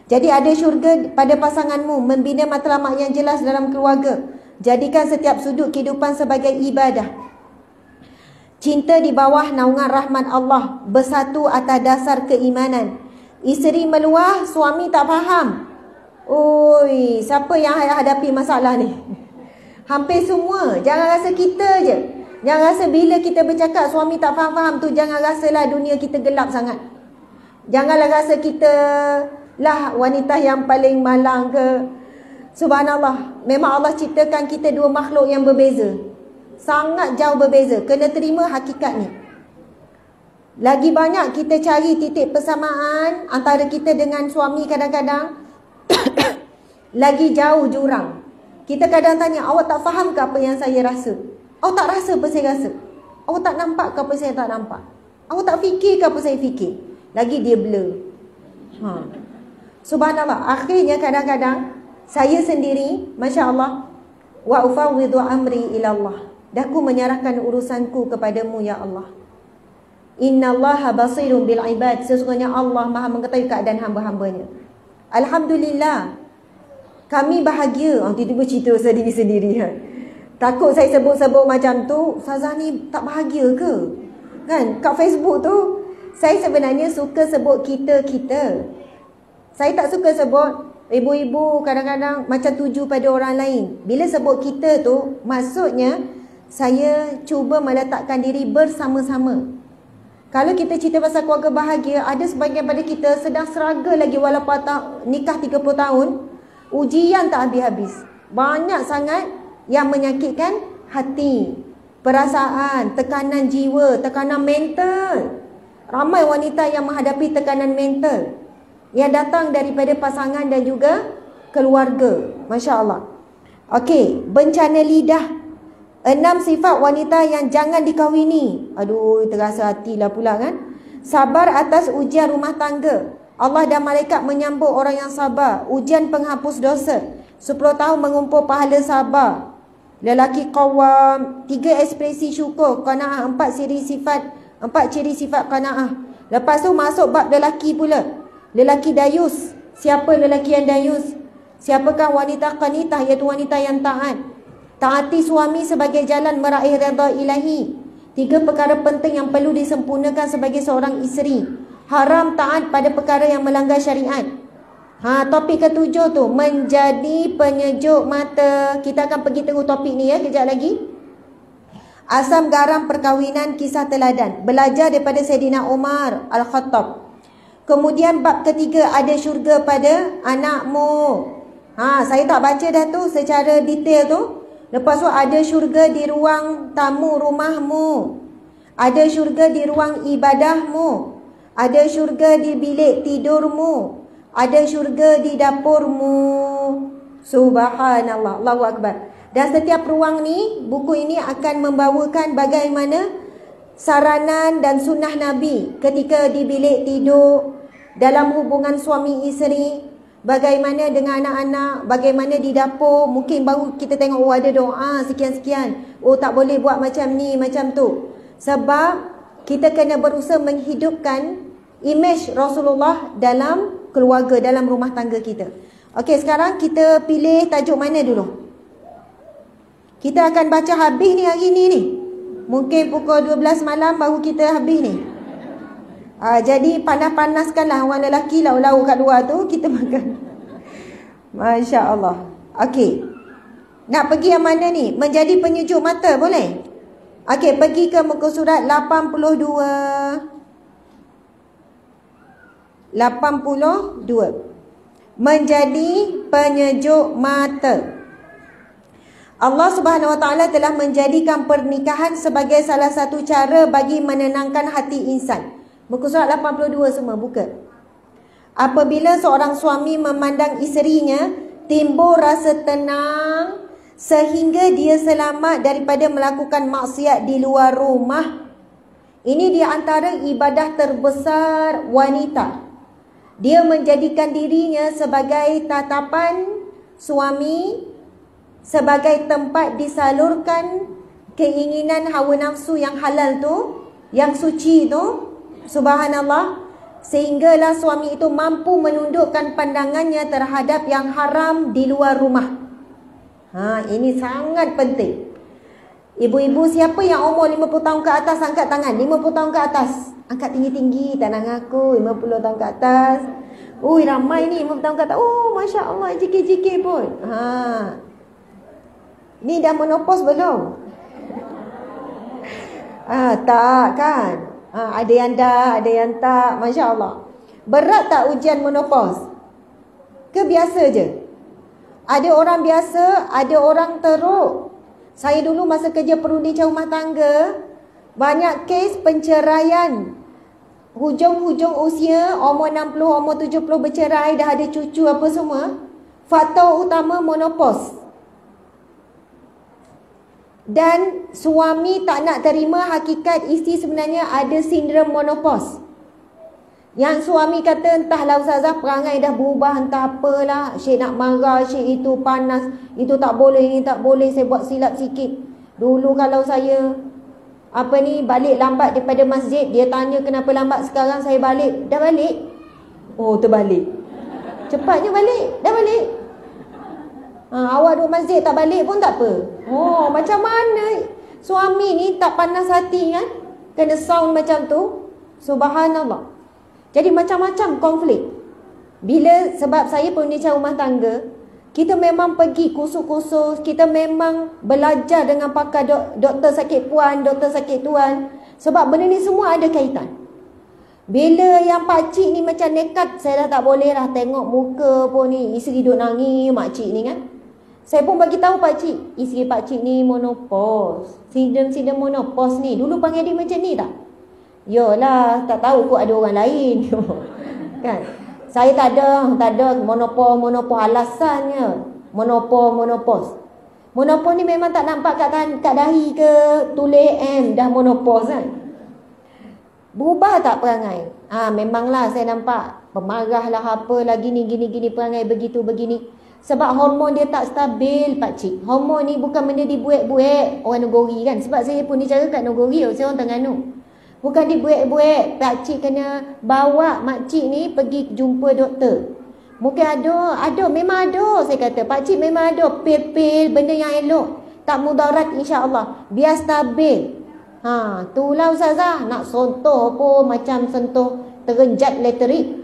Jadi ada syurga pada pasanganmu, membina matlamat yang jelas dalam keluarga. Jadikan setiap sudut kehidupan sebagai ibadah. Cinta di bawah naungan rahmat Allah, bersatu atas dasar keimanan. Isteri meluah, suami tak faham. Siapa yang hadapi masalah ni? Hampir semua. Jangan rasa kita je. Jangan rasa bila kita bercakap suami tak faham-faham tu, jangan rasalah dunia kita gelap sangat. Janganlah rasa kita lah wanita yang paling malang ke. Subhanallah, memang Allah ciptakan kita dua makhluk yang berbeza. Sangat jauh berbeza. Kena terima hakikat ni. Lagi banyak kita cari titik persamaan antara kita dengan suami kadang-kadang lagi jauh jurang. Kita kadang tanya, awak tak faham ke apa yang saya rasa? Awak tak rasa apa saya rasa? Awak tak nampak ke apa saya tak nampak? Awak tak fikir ke apa saya fikir? Lagi dia blur. Subhanallah. Akhirnya kadang-kadang saya sendiri, Masya Allah, wa ufawwidhu amri ilallah. Dan aku menyerahkan urusanku kepadamu, ya Allah. Innallaha basirun bil ibad. Sesungguhnya Allah Maha mengetahui keadaan hamba-hambanya. Alhamdulillah. Kami bahagia. Tiba-tiba cerita sendiri-sendiri. Takut saya sebut-sebut macam tu, Ustazah ni tak bahagia ke? Kan? Kat Facebook tu, saya sebenarnya suka sebut kita-kita. Saya tak suka sebut ibu-ibu kadang-kadang macam tuju pada orang lain. Bila sebut kita tu, maksudnya saya cuba meletakkan diri bersama-sama. Kalau kita cerita pasal keluarga bahagia, ada sebahagian pada kita sedang struggle lagi walaupun nikah 30 tahun. Ujian tak habis-habis. Banyak sangat yang menyakitkan hati, perasaan, tekanan jiwa, tekanan mental. Ramai wanita yang menghadapi tekanan mental yang datang daripada pasangan dan juga keluarga. Masya Allah. Okey, bencana lidah. 6 sifat wanita yang jangan dikahwini. Aduh, terasa hatilah pula kan. Sabar atas ujian rumah tangga. Allah dan malaikat menyambut orang yang sabar. Ujian penghapus dosa. 10 tahun mengumpul pahala sabar. Lelaki qawam, 3 ekspresi syukur, qanaah, 4 ciri sifat qanaah. Lepas tu masuk bab lelaki pula. Lelaki dayus. Siapa lelaki yang dayus? Siapakah wanita qanitah, iaitu wanita yang taat. Taati suami sebagai jalan meraih redha ilahi. 3 perkara penting yang perlu disempurnakan sebagai seorang isteri. Haram taat pada perkara yang melanggar syariat. Topik ke-7 tu, menjadi penyejuk mata. Kita akan pergi tengok topik ni ya, kejap lagi. Asam garam perkahwinan, kisah teladan. Belajar daripada Sayyidina Umar Al-Khattab. Kemudian bab ketiga, ada syurga pada anakmu. Saya tak baca dah tu secara detail tu. Lepas tu ada syurga di ruang tamu rumahmu. Ada syurga di ruang ibadahmu. Ada syurga di bilik tidurmu. Ada syurga di dapurmu. Subhanallah, Allahu Akbar. Dan setiap ruang ni, buku ini akan membawakan bagaimana saranan dan sunnah Nabi ketika di bilik tidur, dalam hubungan suami isteri, bagaimana dengan anak-anak, bagaimana di dapur. Mungkin baru kita tengok, ada doa sekian-sekian. Tak boleh buat macam ni, macam tu. Sebab kita kena berusaha menghidupkan imej Rasulullah dalam keluarga, dalam rumah tangga kita. Okey, sekarang kita pilih tajuk mana dulu? Kita akan baca habis ni hari ni. Mungkin pukul 12 malam baru kita habis ni. Jadi panas-panaskanlah orang lelaki lau-lau kat luar tu, kita makan. Masya Allah. Okey, nak pergi yang mana ni? Menjadi penyejuk mata, boleh? Okey, pergi ke muka surat 82. Menjadi penyejuk mata. Allah Subhanahu Wa Taala telah menjadikan pernikahan sebagai salah satu cara bagi menenangkan hati insan. Muka surat 82 semua buka. Apabila seorang suami memandang isterinya, timbul rasa tenang sehingga dia selamat daripada melakukan maksiat di luar rumah. Ini di antara ibadah terbesar wanita. Dia menjadikan dirinya sebagai tatapan suami, sebagai tempat disalurkan keinginan hawa nafsu yang halal tu, yang suci tu. Subhanallah. Sehinggalah suami itu mampu menundukkan pandangannya terhadap yang haram di luar rumah. Ini sangat penting. Ibu-ibu siapa yang umur 50 tahun ke atas, angkat tangan. 50 tahun ke atas, angkat tinggi-tinggi. Tangan aku 50 tahun ke atas. Ramai ni 50 tahun ke atas. Masya Allah, jikir-jikir pun. Ni dah menopause belum? Tak kan? Ada yang dah, ada yang tak. Masya Allah. Berat tak ujian menopause? Ke biasa je? Ada orang biasa, ada orang teruk. Saya dulu masa kerja perundingan rumah tangga, banyak kes penceraian. Hujung-hujung usia, umur 60, umur 70 bercerai, dah ada cucu apa semua. Faktor utama menopause. Dan suami tak nak terima hakikat isteri sebenarnya ada sindrom menopause. Yang suami kata, entahlah Ustazah, perangai dah berubah, entah apalah. Syed nak marah, Syed itu panas, itu tak boleh, ini tak boleh, saya buat silap sikit. Dulu kalau saya balik lambat daripada masjid, dia tanya kenapa lambat, sekarang saya balik. Dah balik? Oh, terbalik. Cepatnya balik, dah balik. Awak duduk masjid tak balik pun tak apa. Oh, macam mana suami ni tak panas hati kan? Kena sound macam tu. Subhanallah. Jadi macam-macam konflik. Sebab saya perundingan rumah tangga, kita memang pergi kursus-kursus, kita memang belajar dengan pakar doktor sakit puan, doktor sakit tuan. Sebab benda ni semua ada kaitan. Bila yang pakcik ni macam nekat, saya dah tak boleh lah tengok muka pun ni. Isteri duduk nangis, makcik ni kan. Saya pun bagi tahu pakcik, isteri pakcik ni monopause. Sindrom monopause ni. Dulu panggil dia macam ni tak? Yolah, tak tahu kot ada orang lain. Kan? Saya tak ada monopause alasannya. Monopause. Monopause ni memang tak nampak kat dahi ke, tulis M dah monopause kan. Berubah tak perangai? Memanglah saya nampak pemarah lah apalah gini perangai begitu begini. Sebab hormon dia tak stabil pakcik. Hormon ni bukan benda dibuat-buat orang Negeri kan. Sebab saya pun dicara kat Negeri, saya orang Terengganu. Bukan dibuat-buat. Pakcik kena bawa makcik ni pergi jumpa doktor. Mungkin ada, memang ada. Saya kata, pakcik memang ada pil-pil, benda yang elok. Tak mudarat insya-Allah. Biar stabil. Itulah Ustazah. Nak sentuh pun macam sentuh terenjat elektrik.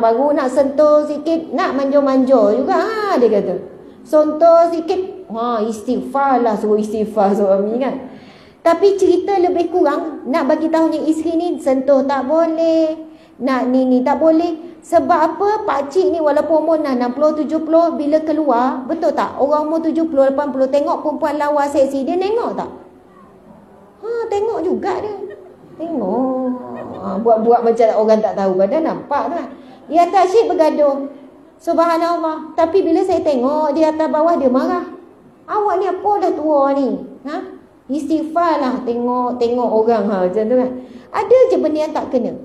Baru nak sentuh sikit, nak manjur-manjur juga. Dia kata, sentuh sikit, istighfar lah, suruh istighfar suami kan. Tapi cerita lebih kurang, nak bagi tahunya isteri ni, sentuh tak boleh, nak ni tak boleh. Sebab apa? Pakcik ni walaupun umur 60-70, bila keluar, betul tak? Orang umur 70-80, tengok perempuan lawa seksi, dia tengok tak? Tengok juga dia. Tengok. Buat-buat macam orang tak tahu. Padahal nampak tak? Di atas Syed bergaduh. Subhanallah. Tapi bila saya tengok di atas bawah, dia marah. Awak ni apa dah tua ni? Istighfar lah. Tengok orang. Macam tu kan. Ada je benda yang tak kena.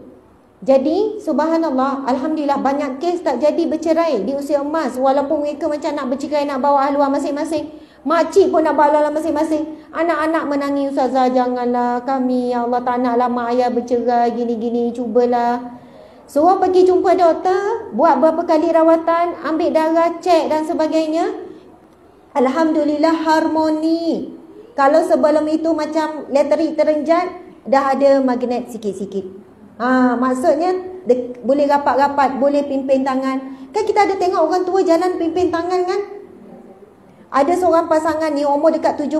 Jadi subhanallah, alhamdulillah banyak kes tak jadi bercerai di usia emas. Walaupun mereka macam nak bercerai, nak bawa haluan masing-masing. Makcik pun nak bawa masing-masing. Anak-anak menangis, Ustazah janganlah kami, ya Allah tak naklah mak ayah bercerai gini-gini, cubalah. Suruh pergi jumpa doktor, buat berapa kali rawatan, ambil darah, cek dan sebagainya. Alhamdulillah harmoni. Kalau sebelum itu macam elektrik terenjat, dah ada magnet sikit-sikit. Maksudnya boleh rapat-rapat, boleh pimpin tangan. Kan kita ada tengok orang tua jalan pimpin tangan kan? Ada seorang pasangan ni umur dekat 72.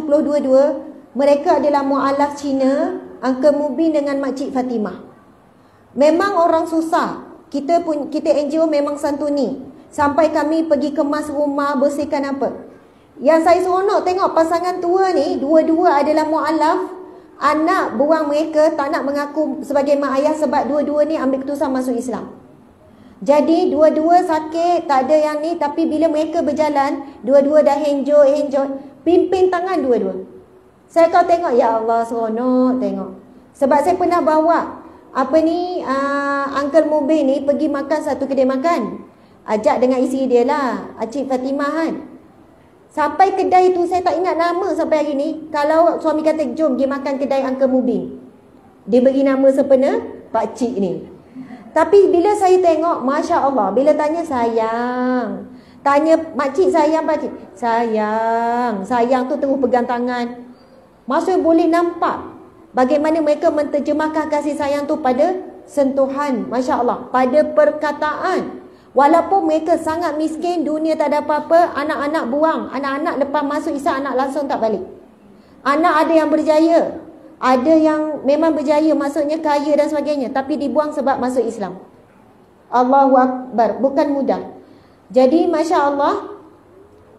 Mereka adalah mu'alaf Cina, Uncle Mubin dengan Makcik Fatimah. Memang orang susah. Kita NGO memang santuni. Sampai kami pergi kemas rumah, bersihkan apa. Yang saya seronok tengok pasangan tua ni, dua-dua adalah mu'alaf. Anak buang mereka tak nak mengaku sebagai mak ayah sebab dua-dua ni ambil keputusan masuk Islam. Jadi dua-dua sakit, tak ada yang ni. Tapi bila mereka berjalan, dua-dua dah enjoy, pimpin tangan dua-dua. Saya kau tengok, ya Allah seronok tengok. Sebab saya pernah bawa Uncle Mubin ni pergi makan satu kedai makan. Ajak dengan isteri dia lah, Cik Fatimah kan. Sampai kedai tu saya tak ingat nama sampai hari ni. Kalau suami kata jom pergi makan kedai Uncle Mubin, dia beri nama sempena pakcik ni. Tapi bila saya tengok, Masya Allah, bila tanya sayang, tanya makcik sayang pakcik, sayang tu terus pegang tangan. Maksudnya boleh nampak bagaimana mereka menterjemahkan kasih sayang tu pada sentuhan, Masya Allah, pada perkataan. Walaupun mereka sangat miskin, dunia tak ada apa-apa, anak-anak buang. Anak-anak lepas masuk Islam, anak langsung tak balik. Anak ada yang berjaya. Ada yang memang berjaya, maksudnya kaya dan sebagainya, tapi dibuang sebab masuk Islam. Allahu Akbar, bukan mudah. Jadi Masya Allah,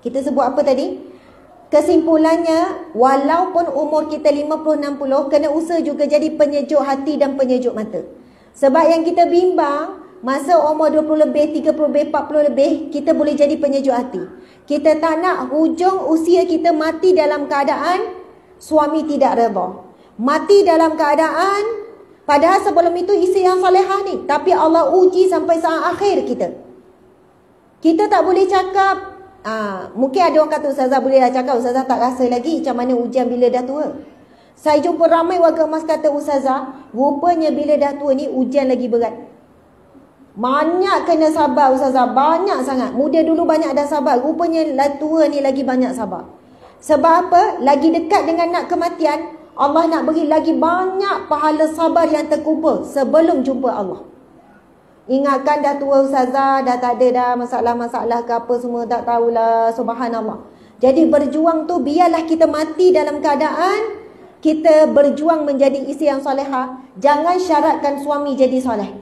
kita sebut apa tadi? Kesimpulannya, walaupun umur kita 50-60, kena usaha juga jadi penyejuk hati dan penyejuk mata. Sebab yang kita bimbang, masa umur 20 lebih, 30 lebih, 40 lebih, kita boleh jadi penyejuk hati. Kita tak nak hujung usia kita mati dalam keadaan suami tidak redha. Mati dalam keadaan, padahal sebelum itu isteri yang salihah ni, tapi Allah uji sampai saat akhir kita. Kita tak boleh cakap, mungkin ada orang kata Ustazah bolehlah cakap, Ustazah tak rasa lagi macam mana ujian bila dah tua. Saya jumpa ramai warga emas kata, Ustazah, rupanya bila dah tua ni ujian lagi berat. Banyak kena sabar Ustazah, banyak sangat. Muda dulu banyak dah sabar, rupanya dah tua ni lagi banyak sabar. Sebab apa? Lagi dekat dengan nak kematian, Allah nak beri lagi banyak pahala sabar yang terkumpul sebelum jumpa Allah. Ingatkan dah tua Ustazah, dah tak ada dah masalah-masalah ke apa semua, tak tahulah, subhanallah. Jadi berjuang tu biarlah kita mati dalam keadaan kita berjuang menjadi isteri yang solehah. Jangan syaratkan suami jadi soleh.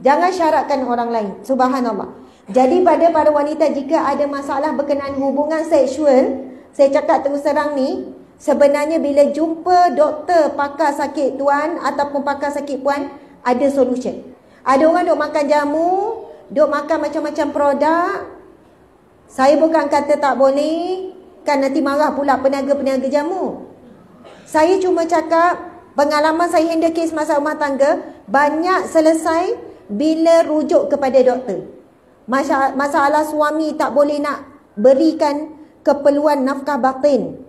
Jangan syaratkan orang lain, subhanallah. Jadi pada para wanita, jika ada masalah berkenaan hubungan seksual, saya cakap terus terang ni, sebenarnya bila jumpa doktor pakar sakit tuan ataupun pakar sakit puan, ada solution. Ada orang duk makan jamu, duk makan macam-macam produk. Saya bukan kata tak boleh, kan nanti marah pula peniaga-peniaga jamu. Saya cuma cakap, pengalaman saya handle kes masalah rumah tangga, banyak selesai bila rujuk kepada doktor. Masalah suami tak boleh nak berikan keperluan nafkah batin.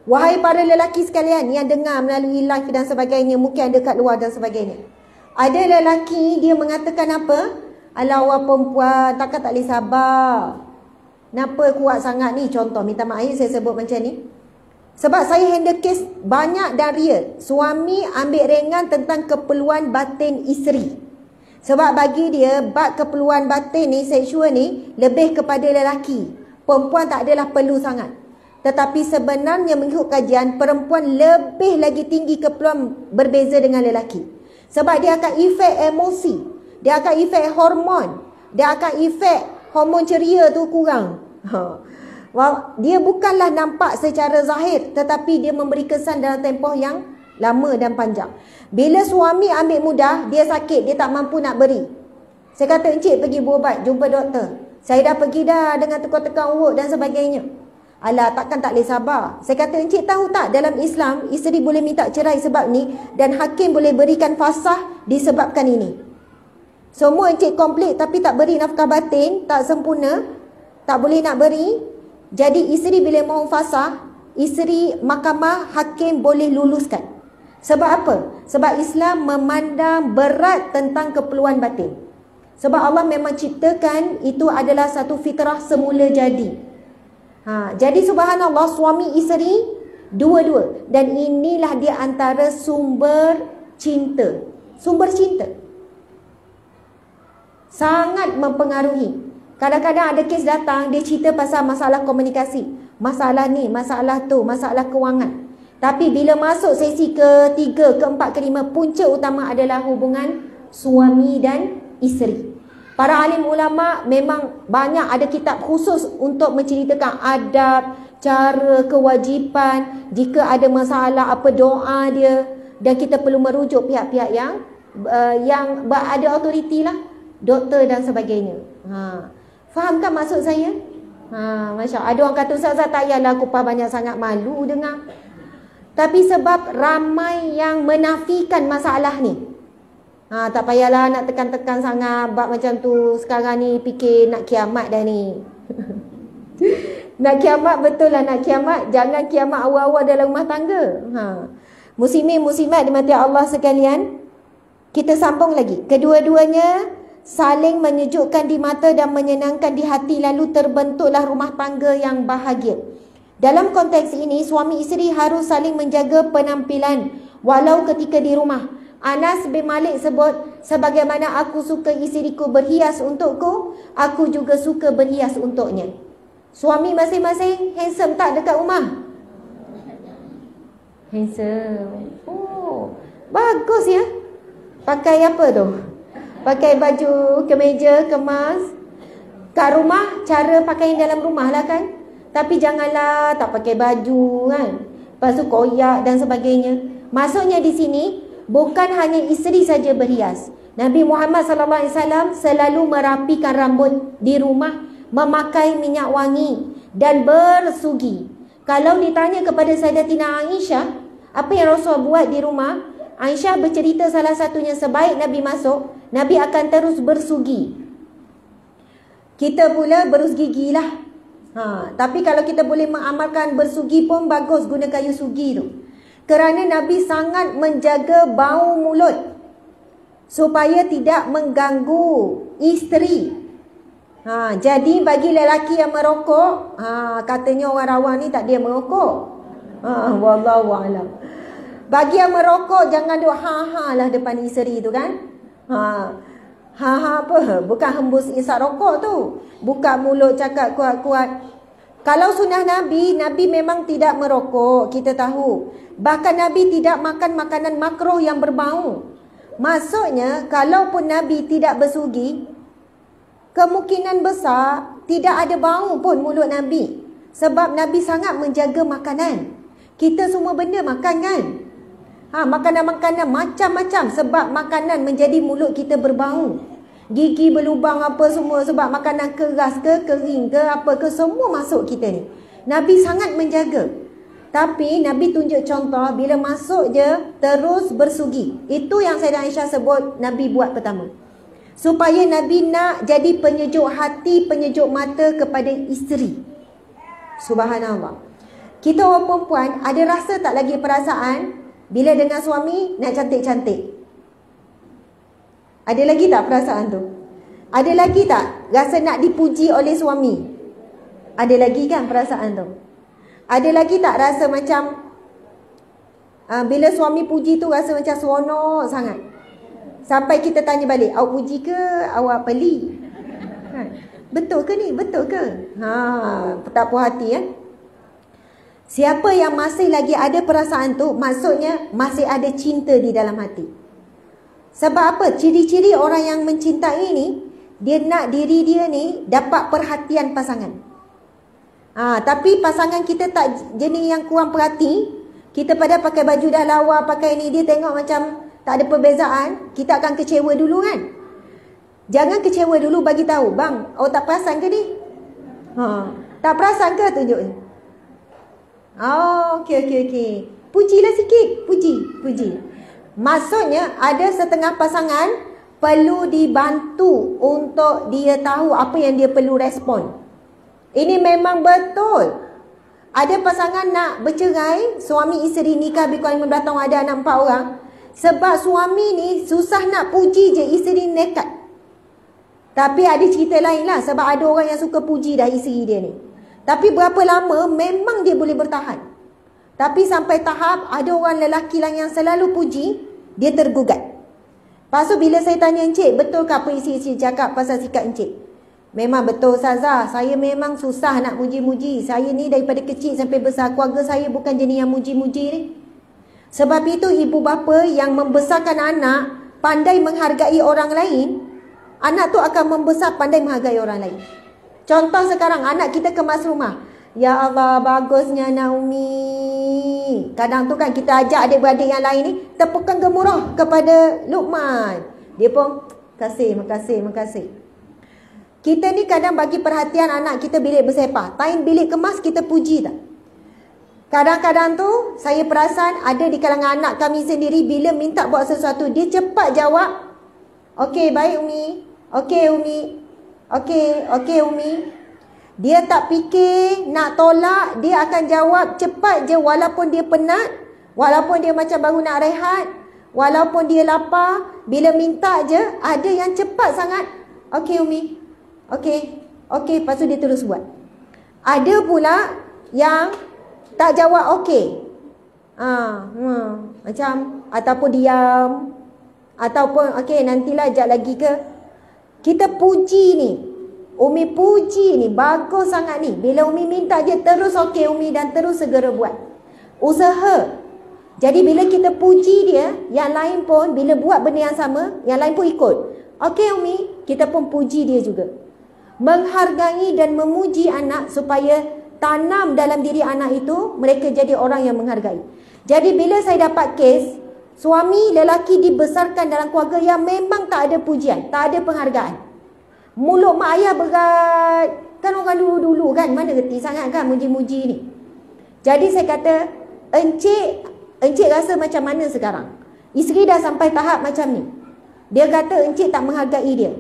Wahai para lelaki sekalian yang dengar melalui live dan sebagainya, mungkin ada kat luar dan sebagainya. Ada lelaki dia mengatakan apa? Alah awak perempuan takkan tak boleh sabar. Kenapa kuat sangat ni? Contoh, minta maaf saya sebut macam ni. Sebab saya handle kes banyak dan real. Suami ambil ringan tentang keperluan batin isteri. Sebab bagi dia, bab keperluan batin ni, seksual ni, lebih kepada lelaki. Perempuan tak adalah perlu sangat. Tetapi sebenarnya mengikut kajian, perempuan lebih lagi tinggi keperluan berbeza dengan lelaki. Sebab dia akan efek emosi, dia akan efek hormon, dia akan efek hormon ceria tu kurang. Dia bukanlah nampak secara zahir, tetapi dia memberi kesan dalam tempoh yang lama dan panjang. Bila suami ambil mudah, dia sakit, dia tak mampu nak beri. Saya kata, encik pergi berubat, jumpa doktor. Saya dah pergi dah dengan tekan-tekan urut dan sebagainya. Alah, takkan tak boleh sabar. Saya kata, encik tahu tak, dalam Islam, isteri boleh minta cerai sebab ni, dan hakim boleh berikan fasah disebabkan ini. Semua encik komplit tapi tak beri nafkah batin, tak sempurna, tak boleh nak beri. Jadi isteri bila mohon fasah, isteri mahkamah hakim boleh luluskan. Sebab apa? Sebab Islam memandang berat tentang keperluan batin. Sebab Allah memang ciptakan itu adalah satu fitrah semula jadi. Jadi subhanallah, suami isteri dua-dua. Dan inilah dia antara sumber cinta. Sumber cinta sangat mempengaruhi. Kadang-kadang ada kes datang, dia cerita pasal masalah komunikasi, masalah ni, masalah tu, masalah kewangan. Tapi bila masuk sesi ke-3, ke-4, ke-5, punca utama adalah hubungan suami dan isteri. Para alim ulama memang banyak ada kitab khusus untuk menceritakan adab, cara, kewajipan, jika ada masalah, apa doa dia, dan kita perlu merujuk pihak-pihak yang ada autoriti lah, doktor dan sebagainya. Fahamkan maksud saya? Masya Allah. Ada orang kata, Ustazah tak payahlah kupah, banyak sangat malu dengar. Tapi sebab ramai yang menafikan masalah ni. Tak payahlah nak tekan-tekan sangat. Bab macam tu sekarang ni fikir nak kiamat dah ni. Nak kiamat, betul lah nak kiamat. Jangan kiamat awal-awal dalam rumah tangga. Muslimin muslimat dimati Allah sekalian, kita sambung lagi. Kedua-duanya saling menyejukkan di mata dan menyenangkan di hati, lalu terbentuklah rumah tangga yang bahagia. Dalam konteks ini, suami isteri harus saling menjaga penampilan walau ketika di rumah. Anas bin Malik sebut, sebagaimana aku suka isteriku berhias untukku, aku juga suka berhias untuknya. Suami masing-masing handsome tak dekat rumah? Handsome. Oh, bagus ya. Pakai apa tu? Pakai baju kemeja, kemas. Kat rumah, cara pakaian dalam rumah lah kan. Tapi janganlah tak pakai baju kan. Lepas tu koyak dan sebagainya. Maksudnya di sini, bukan hanya isteri saja berhias. Nabi Muhammad SAW selalu merapikan rambut di rumah, memakai minyak wangi dan bersugi. Kalau ditanya kepada Sayyidatina Aisyah, apa yang Rasul buat di rumah? Aisyah bercerita salah satunya, sebaik Nabi masuk, Nabi akan terus bersugi. Kita pula berus gigi lah. Tapi kalau kita boleh mengamalkan bersugi pun bagus, guna kayu sugi tu. Kerana Nabi sangat menjaga bau mulut supaya tidak mengganggu isteri. Jadi bagi lelaki yang merokok, katanya orang rawang ni tak dia merokok. Wallahu a'lam. Bagi yang merokok, jangan duk ha-ha lah depan isteri tu kan. Ha-ha apa? Bukan hembus isap rokok tu. Buka mulut cakap kuat-kuat. Kalau sunnah Nabi, Nabi memang tidak merokok, kita tahu. Bahkan Nabi tidak makan makanan makruh yang berbau. Maksudnya, kalaupun Nabi tidak bersugi, kemungkinan besar tidak ada bau pun mulut Nabi. Sebab Nabi sangat menjaga makanan. Kita semua benda makan kan? Makanan-makanan macam-macam. Sebab makanan menjadi mulut kita berbau. Gigi berlubang apa semua. Sebab makanan keras ke, kering ke, apa ke, semua masuk kita ni. Nabi sangat menjaga. Tapi Nabi tunjuk contoh, bila masuk je terus bersugi. Itu yang Sayyidah Aisyah sebut Nabi buat pertama. Supaya Nabi nak jadi penyejuk hati, penyejuk mata kepada isteri. Subhanallah. Kita orang perempuan ada rasa tak lagi perasaan bila dengan suami nak cantik-cantik? Ada lagi tak perasaan tu? Ada lagi tak rasa nak dipuji oleh suami? Ada lagi kan perasaan tu? Ada lagi tak rasa macam bila suami puji tu rasa macam seronok sangat? Sampai kita tanya balik, awak puji ke awak peli? Betul ke ni? Betul ke? Tak puas hati ya. Siapa yang masih lagi ada perasaan tu, maksudnya masih ada cinta di dalam hati. Sebab apa? Ciri-ciri orang yang mencintai ni, dia nak diri dia ni dapat perhatian pasangan. Tapi pasangan kita tak jenis yang kurang perhati. Kita pada pakai baju dah lawa, pakai ni, dia tengok macam tak ada perbezaan, kita akan kecewa dulu kan. Jangan kecewa dulu, bagi tahu, bang, awak tak perasan ke ni? Tak perasan ke? Tunjuk. Okey. Pujilah sikit, puji. Maksudnya ada setengah pasangan perlu dibantu untuk dia tahu apa yang dia perlu respon. Ini memang betul. Ada pasangan nak bercerai, suami isteri nikah lebih kurang 15 tahun, ada anak 4 orang. Sebab suami ni susah nak puji je, isteri nekat. Tapi ada cerita lain lah, sebab ada orang yang suka puji dah isteri dia ni. Tapi berapa lama memang dia boleh bertahan. Tapi sampai tahap ada orang lelaki lah yang selalu puji, dia tergugat. Lepas tu bila saya tanya encik, betul ke apa isi cakap pasal sikap encik? Memang betul Ustazah, saya memang susah nak muji-muji. Saya ni daripada kecil sampai besar, keluarga saya bukan jenis yang muji-muji ni. Sebab itu ibu bapa yang membesarkan anak pandai menghargai orang lain, anak tu akan membesar pandai menghargai orang lain. Contoh sekarang anak kita kemas rumah, ya Allah bagusnya Naomi. Kadang tu kan kita ajak adik-beradik yang lain ni tepukan gemuruh kepada Luqman. Dia pun makasih. Kita ni kadang bagi perhatian anak kita bilik bersepah. Time bilik kemas kita puji tak? Kadang-kadang tu saya perasan ada di kalangan anak kami sendiri, bila minta buat sesuatu dia cepat jawab, okey baik Umi, okey Umi, okey Umi. Dia tak fikir nak tolak, dia akan jawab cepat je walaupun dia penat, walaupun dia macam baru nak rehat, walaupun dia lapar. Bila minta je ada yang cepat sangat, okey Umi, okey, lepas tu dia terus buat. Ada pula yang tak jawab okey. Macam ataupun diam, ataupun okey nantilah jap lagi ke. Kita puji ni, Umi puji ni bagus sangat ni. Bila Umi minta dia terus okey Umi dan terus segera buat. Usaha. Jadi bila kita puji dia, yang lain pun bila buat benda yang sama, yang lain pun ikut. Okey Umi, kita pun puji dia juga. Menghargai dan memuji anak supaya tanam dalam diri anak itu, mereka jadi orang yang menghargai. Jadi bila saya dapat kes, suami lelaki dibesarkan dalam keluarga yang memang tak ada pujian, tak ada penghargaan. Mulut mak ayah berat. Kan orang dulu-dulu kan, mana reti sangat kan muji-muji ni. Jadi saya kata, Encik rasa macam mana sekarang? Isteri dah sampai tahap macam ni. Dia kata encik tak menghargai dia.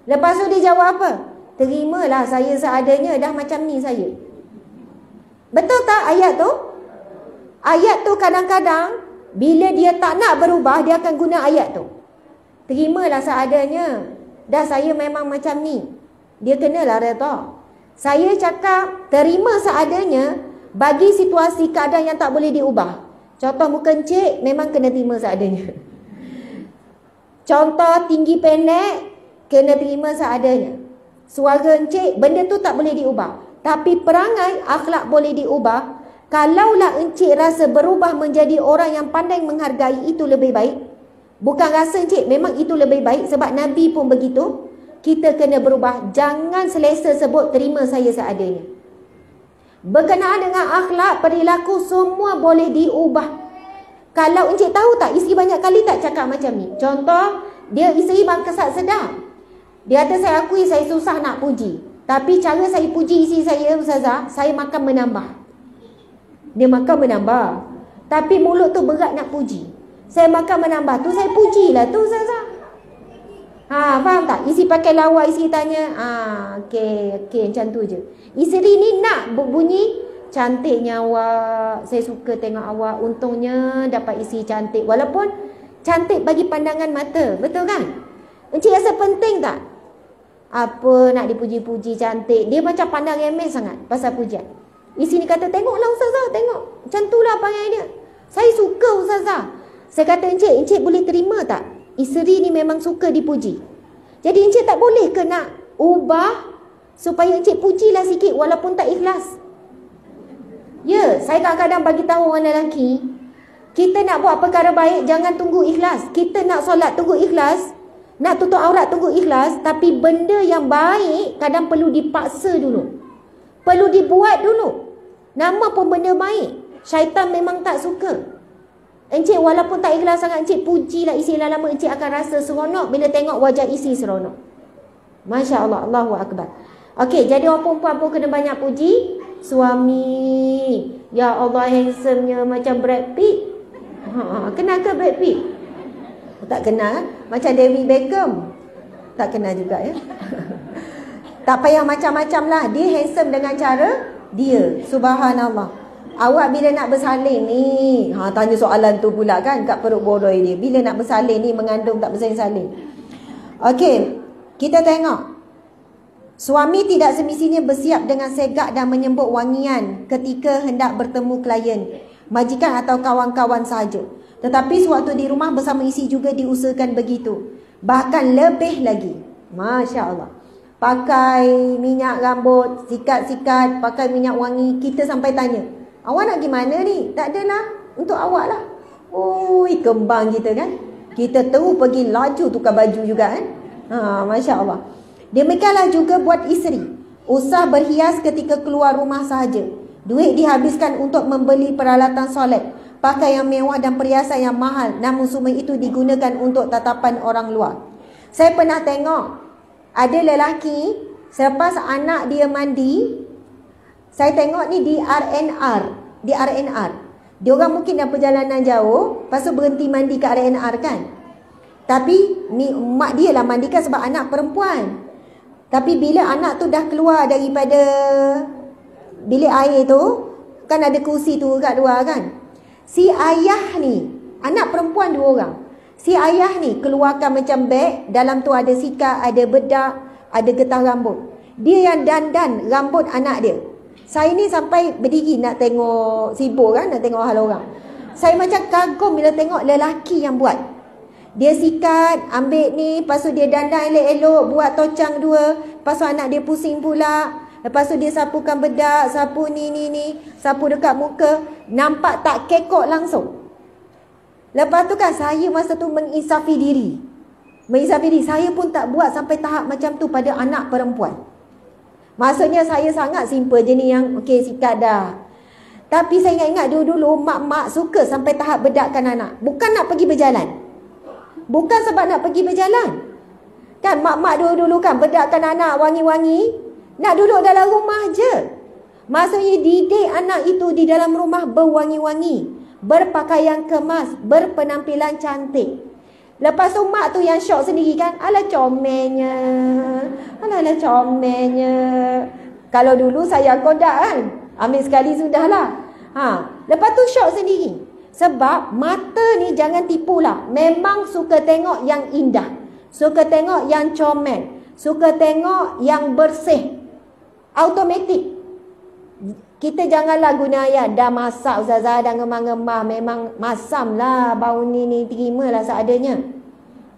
Lepas tu dia jawab apa? Terimalah saya seadanya, dah macam ni saya. Betul tak ayat tu? Ayat tu kadang-kadang bila dia tak nak berubah, dia akan guna ayat tu. Terimalah seadanya, dah saya memang macam ni. Dia kenalah reda. Saya cakap terima seadanya bagi situasi keadaan yang tak boleh diubah. Contoh muka encik memang kena terima seadanya. Contoh tinggi pendek kena terima seadanya. Suara encik, benda tu tak boleh diubah. Tapi perangai, akhlak boleh diubah. Kalaulah encik rasa berubah menjadi orang yang pandai menghargai, itu lebih baik. Bukan rasa encik, memang itu lebih baik. Sebab Nabi pun begitu. Kita kena berubah. Jangan selesa sebut terima saya seadanya. Berkenaan dengan akhlak, perilaku, semua boleh diubah. Kalau encik tahu tak, isteri banyak kali tak cakap macam ni. Contoh, dia isteri bang kesat sedap. Dia kata saya akui saya susah nak puji. Tapi cara saya puji isteri saya, Ustazah, saya makan menambah. Dia makan menambah. Tapi mulut tu berat nak puji. Saya makan menambah tu, saya pujilah tu Ustazah. Faham tak? Isteri pakai lawa, isteri tanya, okey, macam tu je. Isteri ni nak bunyi, cantiknya awak, saya suka tengok awak, untungnya dapat isteri cantik. Walaupun cantik bagi pandangan mata, betul kan? Encik rasa penting tak? Apa nak dipuji-puji cantik? Dia macam pandang remeh sangat pasal pujian. Isteri ni kata, tengoklah Ustazah, tengok. Macam itulah panggil dia. Saya suka Ustazah. Saya kata, encik boleh terima tak? Isteri ni memang suka dipuji. Jadi encik tak boleh ke nak ubah supaya encik pujilah sikit walaupun tak ikhlas? Ya, saya kadang-kadang bagi tahu orang lelaki, kita nak buat perkara baik jangan tunggu ikhlas. Kita nak solat tunggu ikhlas, nak tutup aurat tunggu ikhlas, tapi benda yang baik kadang perlu dipaksa dulu. Perlu dibuat dulu. Nama pun benda baik. Syaitan memang tak suka. Encik walaupun tak ikhlas sangat, encik pujilah isteri lama, encik akan rasa seronok bila tengok wajah isteri seronok. Masya Allah, Allahu Akbar. Okey, jadi orang perempuan pun kena banyak puji suami. Ya Allah, handsome-nya macam Brad Pitt. Kenal ke Brad Pitt? Tak kenal kan? Macam David Beckham. Tak kenal juga ya. Tak payah macam-macam lah. Dia handsome dengan cara dia. Subhanallah. Awak bila nak bersalin ni, tanya soalan tu pula kan kat perut bodoh ini. Bila nak bersalin ni, mengandung tak bersalin-salin. Okey, kita tengok. Suami tidak semestinya bersiap dengan segak dan menyembuk wangian ketika hendak bertemu klien, majikan atau kawan-kawan sahaja. Tetapi sewaktu di rumah bersama isi juga diusahakan begitu. Bahkan lebih lagi. Masya Allah. Pakai minyak rambut, sikat-sikat, pakai minyak wangi. Kita sampai tanya, awak nak gimana ni? Tak adalah, untuk awak lah. Ui, kembang kita kan. Kita terus pergi laju tukar baju juga kan. Masya Allah. Demikianlah juga buat isteri. Usah berhias ketika keluar rumah sahaja. Duit dihabiskan untuk membeli peralatan solat, pakaian mewah dan perhiasan yang mahal. Namun semua itu digunakan untuk tatapan orang luar. Saya pernah tengok ada lelaki, selepas anak dia mandi, saya tengok ni di RNR. Dia orang mungkin dah perjalanan jauh, lepas tu berhenti mandi kat RNR kan. Tapi ni mak dia lah mandikan sebab anak perempuan. Tapi bila anak tu dah keluar daripada bilik air tu, kan ada kursi tu kat luar kan. Si ayah ni, anak perempuan 2 orang. Si ayah ni keluarkan macam beg, dalam tu ada sikat, ada bedak, ada getah rambut. Dia yang dandan rambut anak dia. Saya ni sampai berdiri nak tengok, sibuk kan nak tengok hal orang. Saya macam kagum bila tengok lelaki yang buat. Dia sikat, ambil ni, lepas tu dia dandan elok-elok, buat tocang 2, lepas tu anak dia pusing pula. Lepas tu dia sapukan bedak, sapu ni, sapu dekat muka. Nampak tak kekok langsung. Lepas tu kan saya masa tu menginsafi diri. Saya pun tak buat sampai tahap macam tu pada anak perempuan. Maksudnya saya sangat simple je ni yang okey sikat dah. Tapi saya ingat dulu-dulu mak-mak suka sampai tahap bedakkan anak. Bukan nak pergi berjalan. Bukan sebab nak pergi berjalan. Kan mak-mak dulu-dulu kan bedakkan anak wangi-wangi. Nak duduk dalam rumah je. Maksudnya didik anak itu di dalam rumah berwangi-wangi, berpakaian kemas, berpenampilan cantik. Lepas tu mak tu yang syok sendiri kan. Alah comelnya. Alah comelnya. Kalau dulu saya kodak kan. Ambil sekali sudahlah. Lepas tu syok sendiri. Sebab mata ni jangan tipulah. Memang suka tengok yang indah. Suka tengok yang comel. Suka tengok yang bersih. Automatik. Kita janganlah guna ayat dah masak Ustazah, dah ngemah-ngemah, memang masam lah bau ni terimalah seadanya.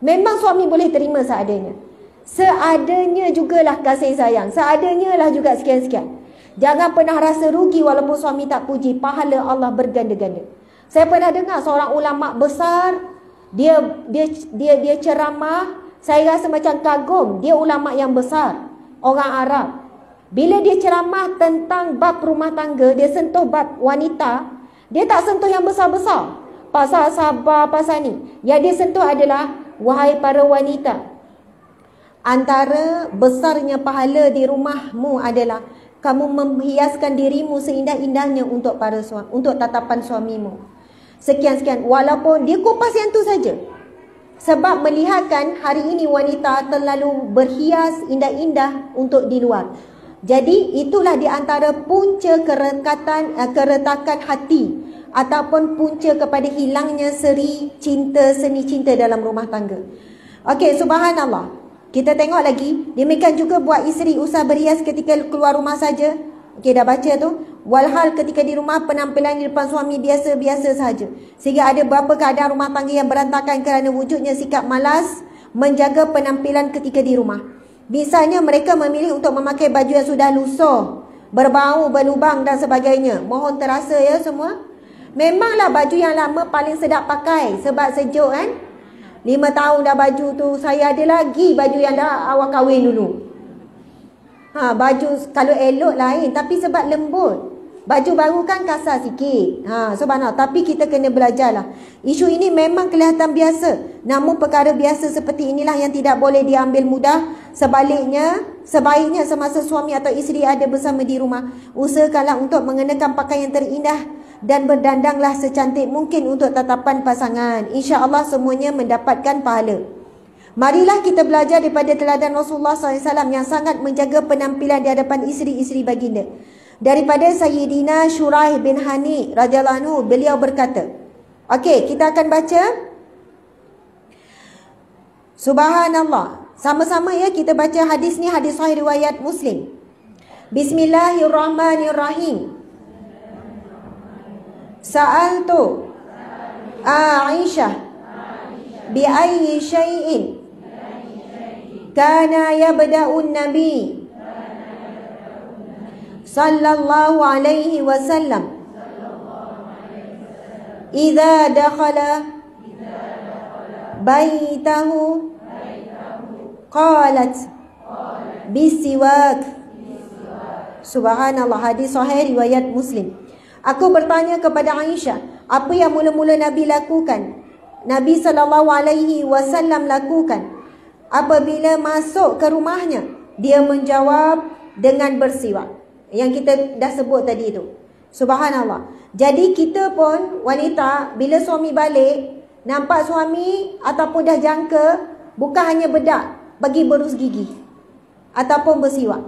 Memang suami boleh terima seadanya. Seadanya jugalah kasih sayang. Seadanya lah juga sekian-sekian. Jangan pernah rasa rugi walaupun suami tak puji. Pahala Allah berganda-ganda. Saya pernah dengar seorang ulama besar, dia ceramah, saya rasa macam kagum. Dia ulama yang besar, orang Arab. Bila dia ceramah tentang bab rumah tangga, dia sentuh bab wanita, dia tak sentuh yang besar-besar. Pasal sabar, pasal ni. Yang dia sentuh adalah, wahai para wanita, antara besarnya pahala di rumahmu adalah kamu menghiaskan dirimu seindah-indahnya untuk tatapan suamimu. Sekian-sekian. Walaupun dia kupas yang tu saja. Sebab melihatkan hari ini wanita terlalu berhias indah-indah untuk di luar. Jadi itulah di antara punca keretakan hati ataupun punca kepada hilangnya seni cinta dalam rumah tangga. Okey, subhanallah. Kita tengok lagi, demikian juga buat isteri usah berhias ketika keluar rumah saja. Okey, dah baca tu. Walhal ketika di rumah penampilan di depan suami biasa-biasa saja. Sehingga ada beberapa keadaan rumah tangga yang berantakan kerana wujudnya sikap malas menjaga penampilan ketika di rumah. Misalnya mereka memilih untuk memakai baju yang sudah lusuh, berbau, berlubang dan sebagainya. Mohon terasa ya semua. Memanglah baju yang lama paling sedap pakai sebab sejuk kan. 5 tahun dah baju tu, saya ada lagi baju yang dah awal kahwin dulu. Baju kalau elok lain, tapi sebab lembut. Baju baru kan kasar sikit. Subhanallah. Tapi kita kena belajarlah. Isu ini memang kelihatan biasa. Namun perkara biasa seperti inilah yang tidak boleh diambil mudah. Sebaiknya semasa suami atau isteri ada bersama di rumah, usahakanlah untuk mengenakan pakaian terindah dan berdandanglah secantik mungkin untuk tatapan pasangan. InsyaAllah semuanya mendapatkan pahala. Marilah kita belajar daripada teladan Rasulullah SAW yang sangat menjaga penampilan di hadapan isteri-isteri baginda. Daripada Sayyidina Shuraih bin Hani radhiyallahu anhu, beliau berkata, okey, kita akan baca. Subhanallah. Sama-sama ya kita baca hadis ni, hadis sahih riwayat Muslim. Bismillahirrahmanirrahim. Sa'altu Aisyah bi ayyi syai'in kana yabda'un nabi sallallahu alaihi wasallam idza dakhala baitahu qalat bisiwak. Subhanallah, hadis sahih riwayat Muslim. Aku bertanya kepada Aisyah, apa yang mula-mula Nabi lakukan? Nabi SAW lakukan apabila masuk ke rumahnya. Dia menjawab dengan bersiwak. Yang kita dah sebut tadi itu. Subhanallah. Jadi kita pun wanita, bila suami balik, nampak suami ataupun dah jangka, bukan hanya bedak, bagi berus gigi ataupun bersiwak.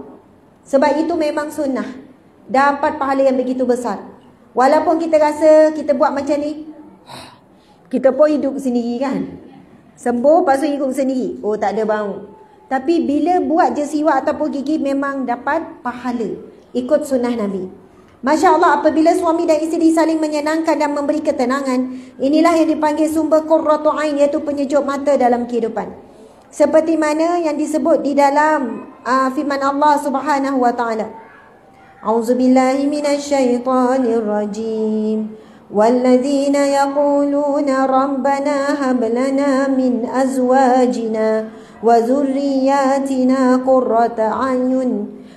Sebab itu memang sunnah. Dapat pahala yang begitu besar. Walaupun kita rasa kita buat macam ni, kita pun hidup sendiri kan. Sembuh lepas tu hidup sendiri. Oh, tak ada bau. Tapi bila buat je siwak ataupun gigi, memang dapat pahala. Ikut sunnah Nabi. Masya Allah, apabila suami dan isteri saling menyenangkan dan memberi ketenangan, inilah yang dipanggil sumber qurratu ain, iaitu penyejuk mata dalam kehidupan. Seperti mana yang disebut di dalam firman Allah Subhanahu wa taala. A'udzubillahi minasyaitonirrajim. والذين يقولون ربنا هب لنا من أزواجنا وذرياتنا قرة أعين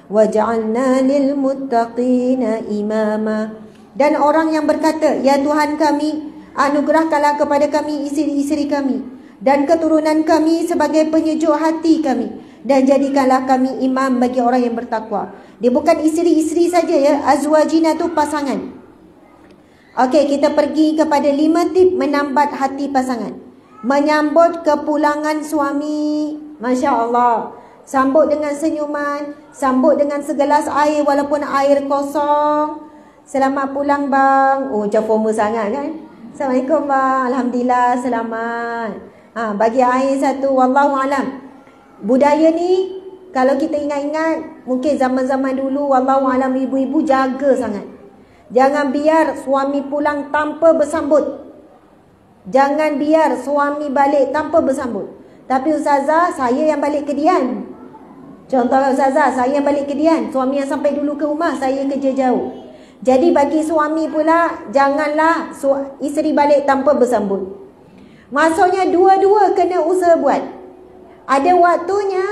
واجعلنا للمتقين إماما. Dan orang yang berkata, ya Tuhan kami, anugerahkanlah kepada kami isteri-isteri kami dan keturunan kami sebagai penyejuk hati kami, dan jadikanlah kami imam bagi orang yang bertakwa. Dia bukan isteri-isteri saja ya, azwajina tu pasangan. Okey, kita pergi kepada 5 tip menambat hati pasangan. Menyambut kepulangan suami. Masya Allah. Sambut dengan senyuman, sambut dengan segelas air walaupun air kosong. Selamat pulang bang. Oh, macam formal sangat kan? Assalamualaikum bang. Alhamdulillah selamat. Bagi air satu. Wallahualam. Budaya ni kalau kita ingat-ingat, mungkin zaman-zaman dulu wallahualam ibu-ibu jaga sangat. Jangan biar suami pulang tanpa bersambut. Jangan biar suami balik tanpa bersambut. Tapi ustazah, saya yang balik ke Dian. Contohnya ustazah, saya yang balik ke Dian. Suami yang sampai dulu ke rumah, saya kerja jauh. Jadi bagi suami pula, janganlah isteri balik tanpa bersambut. Maksudnya dua-dua kena usaha buat. Ada waktunya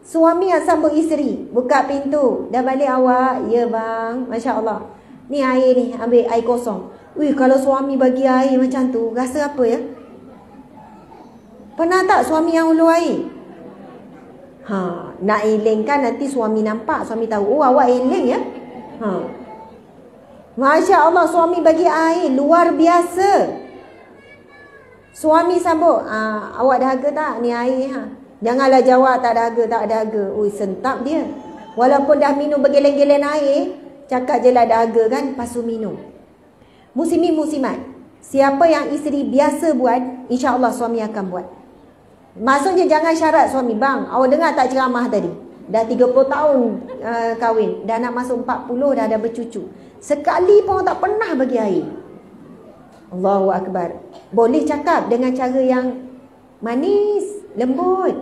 suami yang sambut isteri, buka pintu, dah balik awak? Ya bang, Masya Allah. Ni air ni, ambil air kosong. Wih, kalau suami bagi air macam tu, rasa apa ya? Pernah tak suami yang ulu air? Nak elengkan nanti suami nampak, suami tahu, oh awak eleng ya? Masya Allah, suami bagi air, luar biasa. Suami sambut, awak dahaga tak? Ni air Janganlah jawab tak dahaga, tak dahaga. Ui, sentap dia. Walaupun dah minum bergelen-gelen air, cakap je lah dahaga kan, pasu minum. Muslimin muslimat, siapa yang isteri biasa buat, insya-Allah suami akan buat. Maksudnya jangan syarat suami, bang, awak dengar tak ceramah tadi? Dah 30 tahun kahwin, dah nak masuk 40, dah ada bercucu. Sekali pun tak pernah bagi air. Allahu Akbar. Boleh cakap dengan cara yang manis, lembut.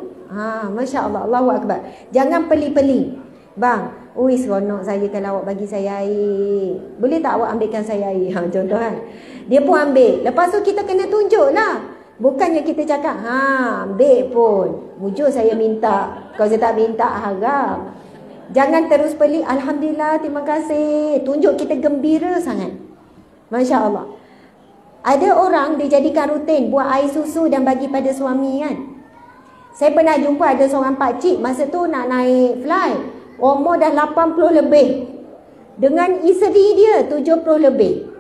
Masya Allah, Allahu Akbar. Jangan peli-peli. Bang, ui seronok saya kalau awak bagi saya air. Boleh tak awak ambilkan saya air? Contoh kan. Dia pun ambil. Lepas tu kita kena tunjuk lah. Bukannya kita cakap, ambil pun. Mujur saya minta. Kalau saya tak minta, harap. Jangan terus peli. Alhamdulillah, terima kasih. Tunjuk kita gembira sangat. Masya Allah. Ada orang dia jadikan rutin buat air susu dan bagi pada suami kan. Saya pernah jumpa ada seorang pakcik. Masa tu nak naik flight. Umur dah 80 lebih. Dengan isteri dia 70 lebih.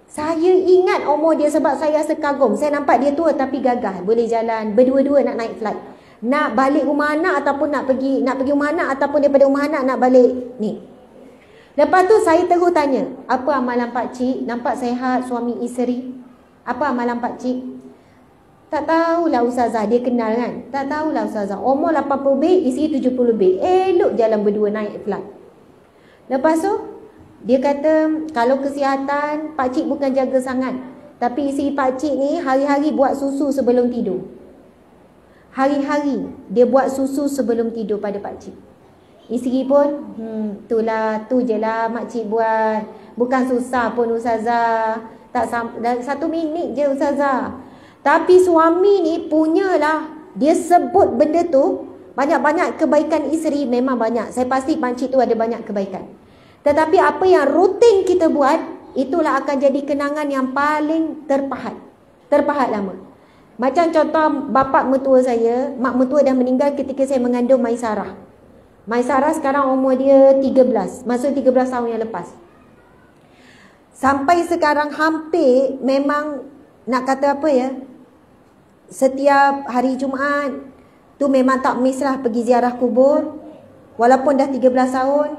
Saya ingat umur dia sebab saya rasa kagum. Saya nampak dia tua tapi gagah. Boleh jalan. Berdua-dua nak naik flight. Nak balik rumah anak ataupun nak pergi rumah anak ataupun daripada rumah anak nak balik ni. Lepas tu saya terus tanya, apa amalan pakcik? Nampak sihat suami isteri? Apa amalan pakcik? Tak tahulah ustazah, dia kenal kan? Tak tahulah ustazah. Umur 80 lebih, isteri 70 lebih. Elok jalan berdua naik flight. Lepas tu, dia kata, kalau kesihatan, pakcik bukan jaga sangat. Tapi isteri pakcik ni, hari-hari buat susu sebelum tidur. Hari-hari, dia buat susu sebelum tidur pada pakcik. Isteri pun, itulah, tu je lah makcik buat. Bukan susah pun ustazah. Tak 1 minit je ustazah. Tapi suami ni punyalah, dia sebut benda tu, banyak-banyak kebaikan isteri memang banyak. Saya pasti pakcik tu ada banyak kebaikan. Tetapi apa yang rutin kita buat, itulah akan jadi kenangan yang paling terpahat. Terpahat lama. Macam contoh bapa mertua saya, mak mertua dah meninggal ketika saya mengandung Maisarah. Maisarah sekarang umur dia 13, masuk 13 tahun yang lepas. Sampai sekarang hampir memang nak kata apa ya, setiap hari Jumaat tu memang tak miss lah pergi ziarah kubur. Walaupun dah 13 tahun,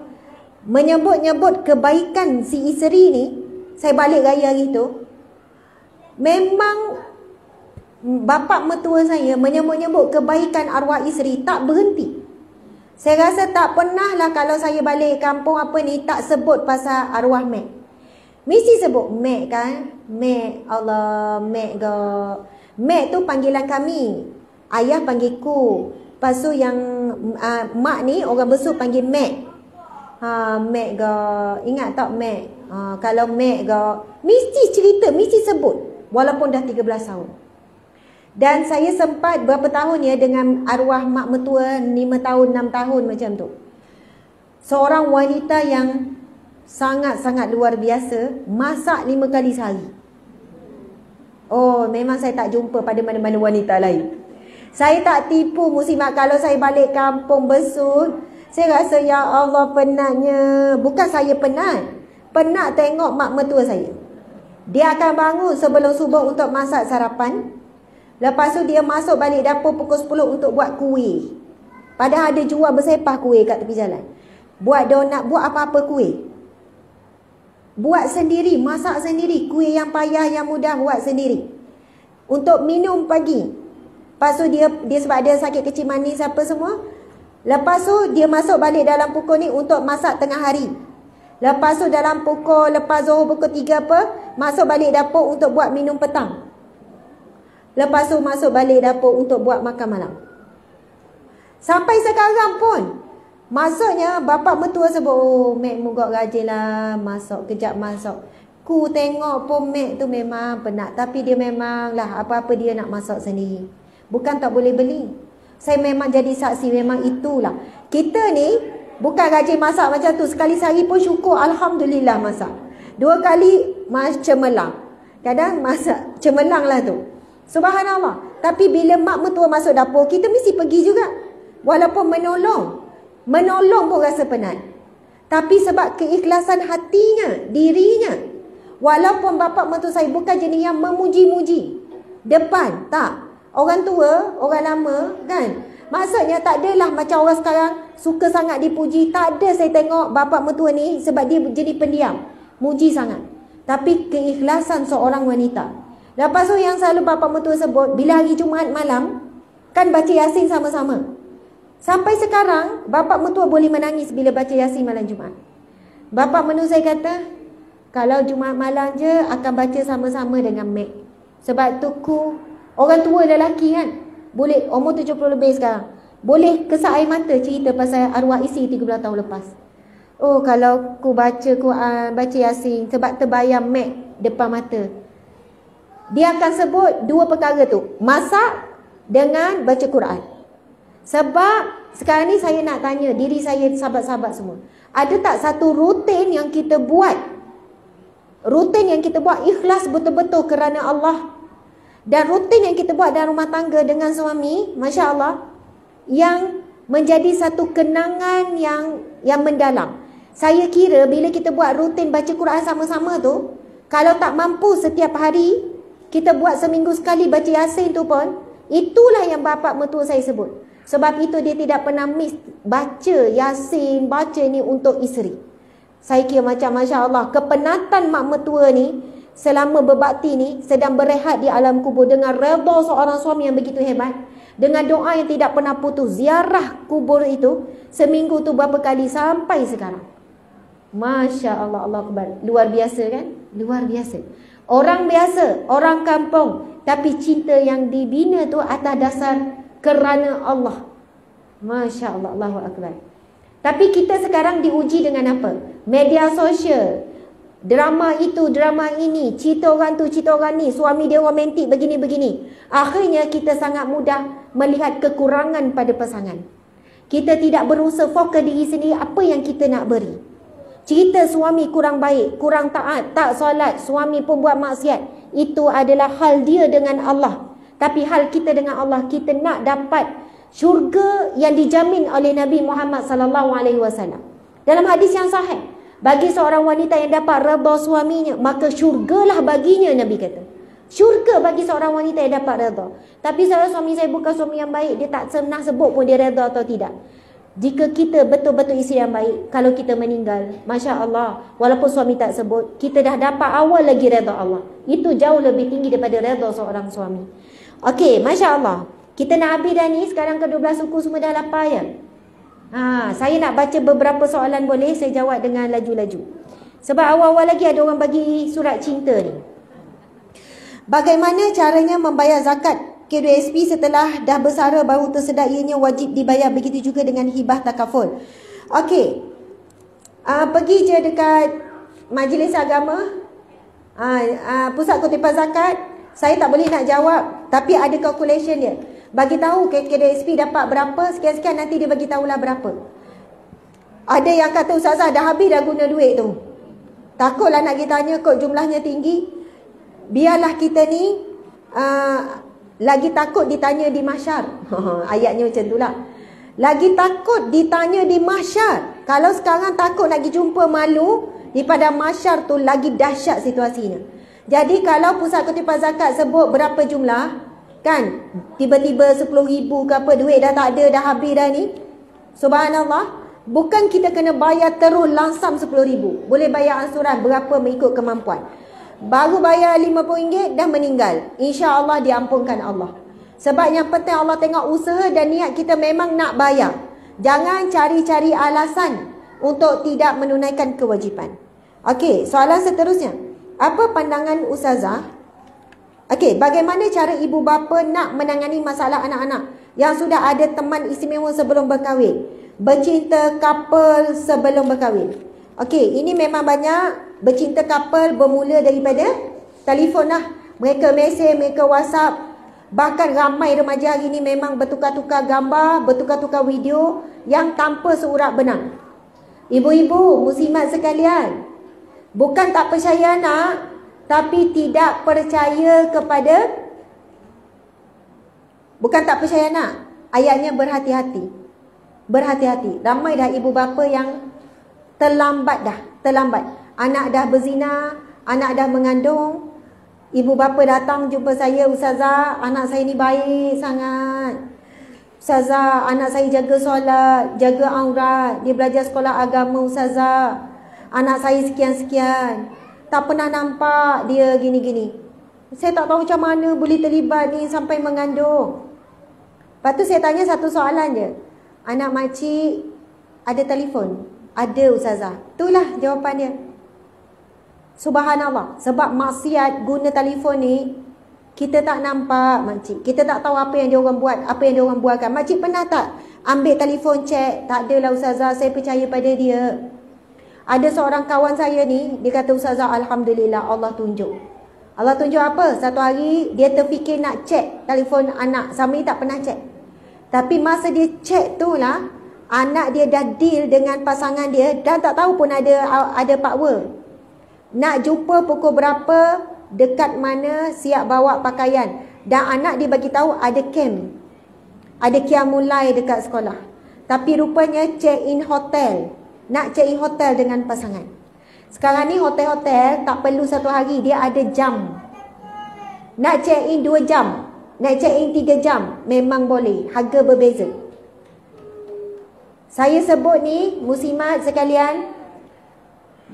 menyebut-nyebut kebaikan si isteri ni. Saya balik raya hari tu, memang bapa mertua saya menyebut-nyebut kebaikan arwah isteri tak berhenti. Saya rasa tak pernah lah kalau saya balik kampung apa ni tak sebut pasal arwah Mek. Mesti sebut Mek kan. Mek, Allah, Mek ke. Mek tu panggilan kami. Ayah panggil ku. Lepas tu yang mak ni orang besar panggil Mek. Mek ke. Ingat tak Mek? Kalau Mek ke, mesti cerita, mesti sebut. Walaupun dah 13 tahun. Dan saya sempat berapa tahun ya dengan arwah mak mertua 5 tahun, 6 tahun macam tu. Seorang wanita yang sangat-sangat luar biasa, masak 5 kali sehari. Oh, memang saya tak jumpa pada mana-mana wanita lain. Saya tak tipu muslimat kalau saya balik kampung besut. Saya rasa ya Allah penatnya. Bukan saya penat. Penat tengok mak mertua saya. Dia akan bangun sebelum subuh untuk masak sarapan. Lepas tu dia masuk balik dapur pukul 10 untuk buat kuih. Padahal ada jual bersepah kuih kat tepi jalan. Buat donat, buat apa-apa kuih. Buat sendiri, masak sendiri. Kuih yang payah, yang mudah buat sendiri. Untuk minum pagi. Lepas tu dia sebab dia sakit kecil manis apa semua. Lepas tu dia masuk balik dalam pukul ni untuk masak tengah hari. Lepas tu dalam pukul, lepas Zuhur pukul 3 apa, masuk balik dapur untuk buat minum petang. Lepas tu masuk balik dapur untuk buat makan malam. Sampai sekarang pun, maksudnya bapak mertua sebut, oh Mek mogok rajin lah, masak, kejap masak. Ku tengok pun Mek tu memang penat. Tapi dia memang lah, apa-apa dia nak masak sendiri. Bukan tak boleh beli. Saya memang jadi saksi, memang itulah. Kita ni, bukan rajin masak macam tu. Sekali sehari pun syukur, Alhamdulillah masak. 2 kali, cemerlang. Kadang masak, cemerlang lah tu. Subhanallah. Tapi bila mak mertua masuk dapur, kita mesti pergi juga. Walaupun menolong. Menolong pun rasa penat. Tapi sebab keikhlasan hatinya, dirinya. Walaupun bapak mertua saya bukan jenis yang memuji-muji. Depan, tak. Orang tua, orang lama kan. Maksudnya tak adalah macam orang sekarang suka sangat dipuji. Tak ada saya tengok bapak mertua ni sebab dia jadi pendiam. Muji sangat. Tapi keikhlasan seorang wanita. Lepas tu yang selalu bapak mertua sebut, bila hari Jumaat malam, kan baca Yasin sama-sama. Sampai sekarang, bapak mertua boleh menangis bila baca Yasin malam Jumaat. Bapak mertua saya kata, kalau Jumaat malam je akan baca sama-sama dengan Mek. Sebab tu orang tua lelaki kan, boleh umur 70 lebih sekarang, boleh kesak air mata cerita pasal arwah isi 13 tahun lepas. Oh, kalau ku baca Quran, baca Yasin, sebab terbayang Mek depan mata. Dia akan sebut 2 perkara tu, masak dengan baca Quran. Sebab sekarang ni saya nak tanya diri saya, sahabat-sahabat semua, ada tak satu rutin yang kita buat, rutin yang kita buat ikhlas betul-betul kerana Allah, dan rutin yang kita buat dalam rumah tangga dengan suami, Masya Allah, yang menjadi satu kenangan yang mendalam. Saya kira bila kita buat rutin baca Quran sama-sama tu, kalau tak mampu setiap hari, kita buat seminggu sekali baca Yasin tu pun, itulah yang bapak mertua saya sebut. Sebab itu dia tidak pernah miss baca Yasin, baca ni untuk isteri. Saya kira macam Masya Allah, kepenatan mak mertua ni selama berbakti ni sedang berehat di alam kubur dengan redha seorang suami yang begitu hebat. Dengan doa yang tidak pernah putus. Ziarah kubur itu seminggu tu berapa kali sampai sekarang. Masya Allah, Allah Akbar. Luar biasa kan? Luar biasa. Orang biasa, orang kampung, tapi cinta yang dibina tu atas dasar kerana Allah. Masya Allah, Allahu Akbar. Tapi kita sekarang diuji dengan apa? Media sosial. Drama itu, drama ini, cerita orang tu, cerita orang ni, suami dia romantik begini-begini. Akhirnya kita sangat mudah melihat kekurangan pada pasangan. Kita tidak berusaha fokus diri sendiri apa yang kita nak beri. Cerita suami kurang baik, kurang taat, tak solat, suami pun buat maksiat. Itu adalah hal dia dengan Allah. Tapi hal kita dengan Allah, kita nak dapat syurga yang dijamin oleh Nabi Muhammad SAW. Dalam hadis yang sahih, bagi seorang wanita yang dapat redha suaminya, maka syurgalah baginya, Nabi kata. Syurga bagi seorang wanita yang dapat redha. Tapi saya, suami saya bukan suami yang baik, dia tak pernah sebut pun dia redha atau tidak. Jika kita betul-betul isteri yang baik, kalau kita meninggal, Masya Allah, walaupun suami tak sebut, kita dah dapat awal lagi redha Allah. Itu jauh lebih tinggi daripada redha seorang suami. Okey, Masya Allah. Kita nak habis dah ni, sekarang ke-12 suku semua dah lapar ya. Saya nak baca beberapa soalan, boleh saya jawab dengan laju-laju. Sebab awal-awal lagi ada orang bagi surat cinta ni. Bagaimana caranya membayar zakat K2SP setelah dah bersara baru tersedak ianya wajib dibayar? Begitu juga dengan hibah takaful. Okey, pergi je dekat majlis agama, pusat kutipan zakat, saya tak boleh nak jawab, tapi ada calculation dia. Bagi tahu KDSP dapat berapa, sekian-sekian, nanti dia bagi tahulah berapa. Ada yang kata, Ustazah dah habis dah guna duit tu. Takutlah nak kita tanya kot jumlahnya tinggi. Biarlah kita ni lagi takut ditanya di mahsyar. Ayatnya macam tu lah. Lagi takut ditanya di mahsyar. Kalau sekarang takut nak pergi jumpa malu, di pada mahsyar tu lagi dahsyat situasinya. Jadi kalau pusat kutipan zakat sebut berapa jumlah, kan, tiba-tiba 10,000 ke apa, duit dah tak ada, dah habis dah ni. Subhanallah. Bukan kita kena bayar terus langsam 10,000. Boleh bayar ansuran berapa mengikut kemampuan. Baru bayar RM50 dah meninggal, insya-Allah diampunkan Allah. Sebab yang penting Allah tengok usaha dan niat kita memang nak bayar. Jangan cari-cari alasan untuk tidak menunaikan kewajipan. Okey, soalan seterusnya. Apa pandangan Ustazah? Okey, bagaimana cara ibu bapa nak menangani masalah anak-anak yang sudah ada teman istimewa sebelum berkahwin? Bercinta couple sebelum berkahwin. Okey, ini memang banyak. Bercinta couple bermula daripada telefon lah. Mereka mesej, mereka WhatsApp. Bahkan ramai remaja hari ni memang bertukar-tukar gambar, bertukar-tukar video yang tanpa seurat benang. Ibu-ibu, muslimat sekalian, bukan tak percaya anak, tapi tidak percaya kepada, bukan tak percaya anak, ayatnya berhati-hati. Berhati-hati. Ramai dah ibu bapa yang terlambat dah. Terlambat. Anak dah berzina, anak dah mengandung. Ibu bapa datang jumpa saya, Ustazah, anak saya ni baik sangat. Ustazah, anak saya jaga solat, jaga aurat, dia belajar sekolah agama, Ustazah. Anak saya sekian-sekian. Tak pernah nampak dia gini-gini. Saya tak tahu macam mana boleh terlibat ni sampai mengandung. Lepas tu saya tanya satu soalan je. Anak makcik ada telefon? Ada, Ustazah. Itulah jawapan dia. Subhanallah. Sebab maksiat guna telefon ni, kita tak nampak makcik. Kita tak tahu apa yang dia orang buat, apa yang dia orang buatkan. Makcik pernah tak ambil telefon cek? Tak adalah, Ustazah, saya percaya pada dia. Ada seorang kawan saya ni, dia kata, Ustazah, Alhamdulillah Allah tunjuk. Allah tunjuk apa? Satu hari dia terfikir nak cek telefon anak. Sama ni tak pernah cek. Tapi masa dia cek tu lah, anak dia dah deal dengan pasangan dia dan tak tahu pun ada power. Nak jumpa pukul berapa, dekat mana, siap bawa pakaian. Dan anak dia bagi tahu ada camp. Ada qiyamulai dekat sekolah. Tapi rupanya check in hotel. Nak check in hotel dengan pasangan. Sekarang ni hotel-hotel tak perlu satu hari, dia ada jam. Nak check in 2 jam, nak check in 3 jam, memang boleh. Harga berbeza. Saya sebut ni, muslimat sekalian,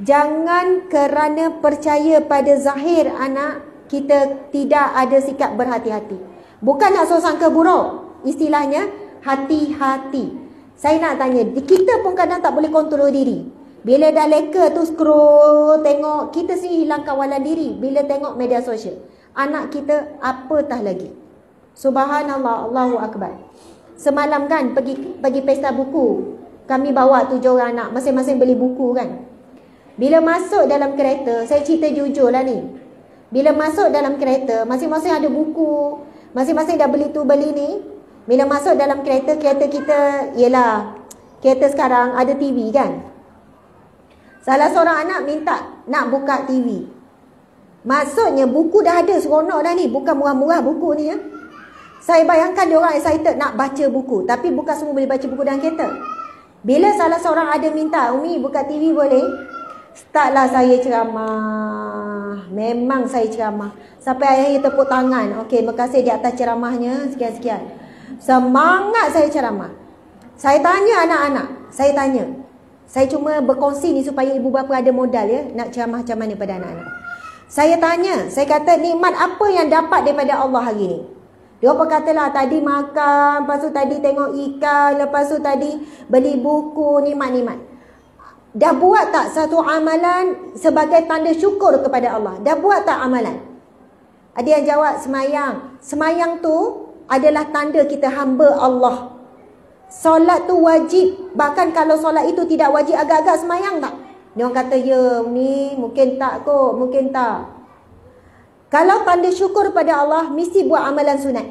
jangan kerana percaya pada zahir anak, kita tidak ada sikap berhati-hati. Bukan nak sangka buruk, istilahnya hati-hati. Saya nak tanya, kita pun kadang tak boleh kontrol diri. Bila dah leka tu scroll, tengok, kita sendiri hilang kawalan diri. Bila tengok media sosial, anak kita apatah lagi. Subhanallah, Allahu Akbar. Semalam kan pergi pesta buku. Kami bawa 7 orang anak, masing-masing beli buku kan. Bila masuk dalam kereta, saya cerita jujur lah ni. Bila masuk dalam kereta, masing-masing ada buku, masing-masing dah beli tu beli ni. Bila masuk dalam kereta, kereta kita, yelah, kereta sekarang ada TV kan. Salah seorang anak minta nak buka TV. Maksudnya buku dah ada, seronok dah ni. Bukan murah-murah buku ni ya. Saya bayangkan dia orang excited nak baca buku. Tapi bukan semua boleh baca buku dalam kereta. Bila salah seorang ada minta, Umi buka TV boleh? Startlah saya ceramah. Memang saya ceramah. Sampai ayah tepuk tangan. Okey, terima kasih di atas ceramahnya. Sekian-sekian. Semangat saya ceramah. Saya tanya anak-anak. Saya tanya. Saya cuma berkongsi ni supaya ibu bapa ada modal ya. Nak ceramah macam mana pada anak-anak. Saya tanya. Saya kata nikmat apa yang dapat daripada Allah hari ni? Dia apa katalah tadi makan, lepas tu tadi tengok ikan, lepas tu tadi beli buku, nikmat-nikmat. Dah buat tak satu amalan sebagai tanda syukur kepada Allah? Dah buat tak amalan? Ada yang jawab semayang. Semayang tu adalah tanda kita hamba Allah. Solat tu wajib. Bahkan kalau solat itu tidak wajib, agak-agak semayang tak? Dia orang kata, ya Umi, mungkin tak kot, mungkin tak. Kalau tanda syukur pada Allah, mesti buat amalan sunat.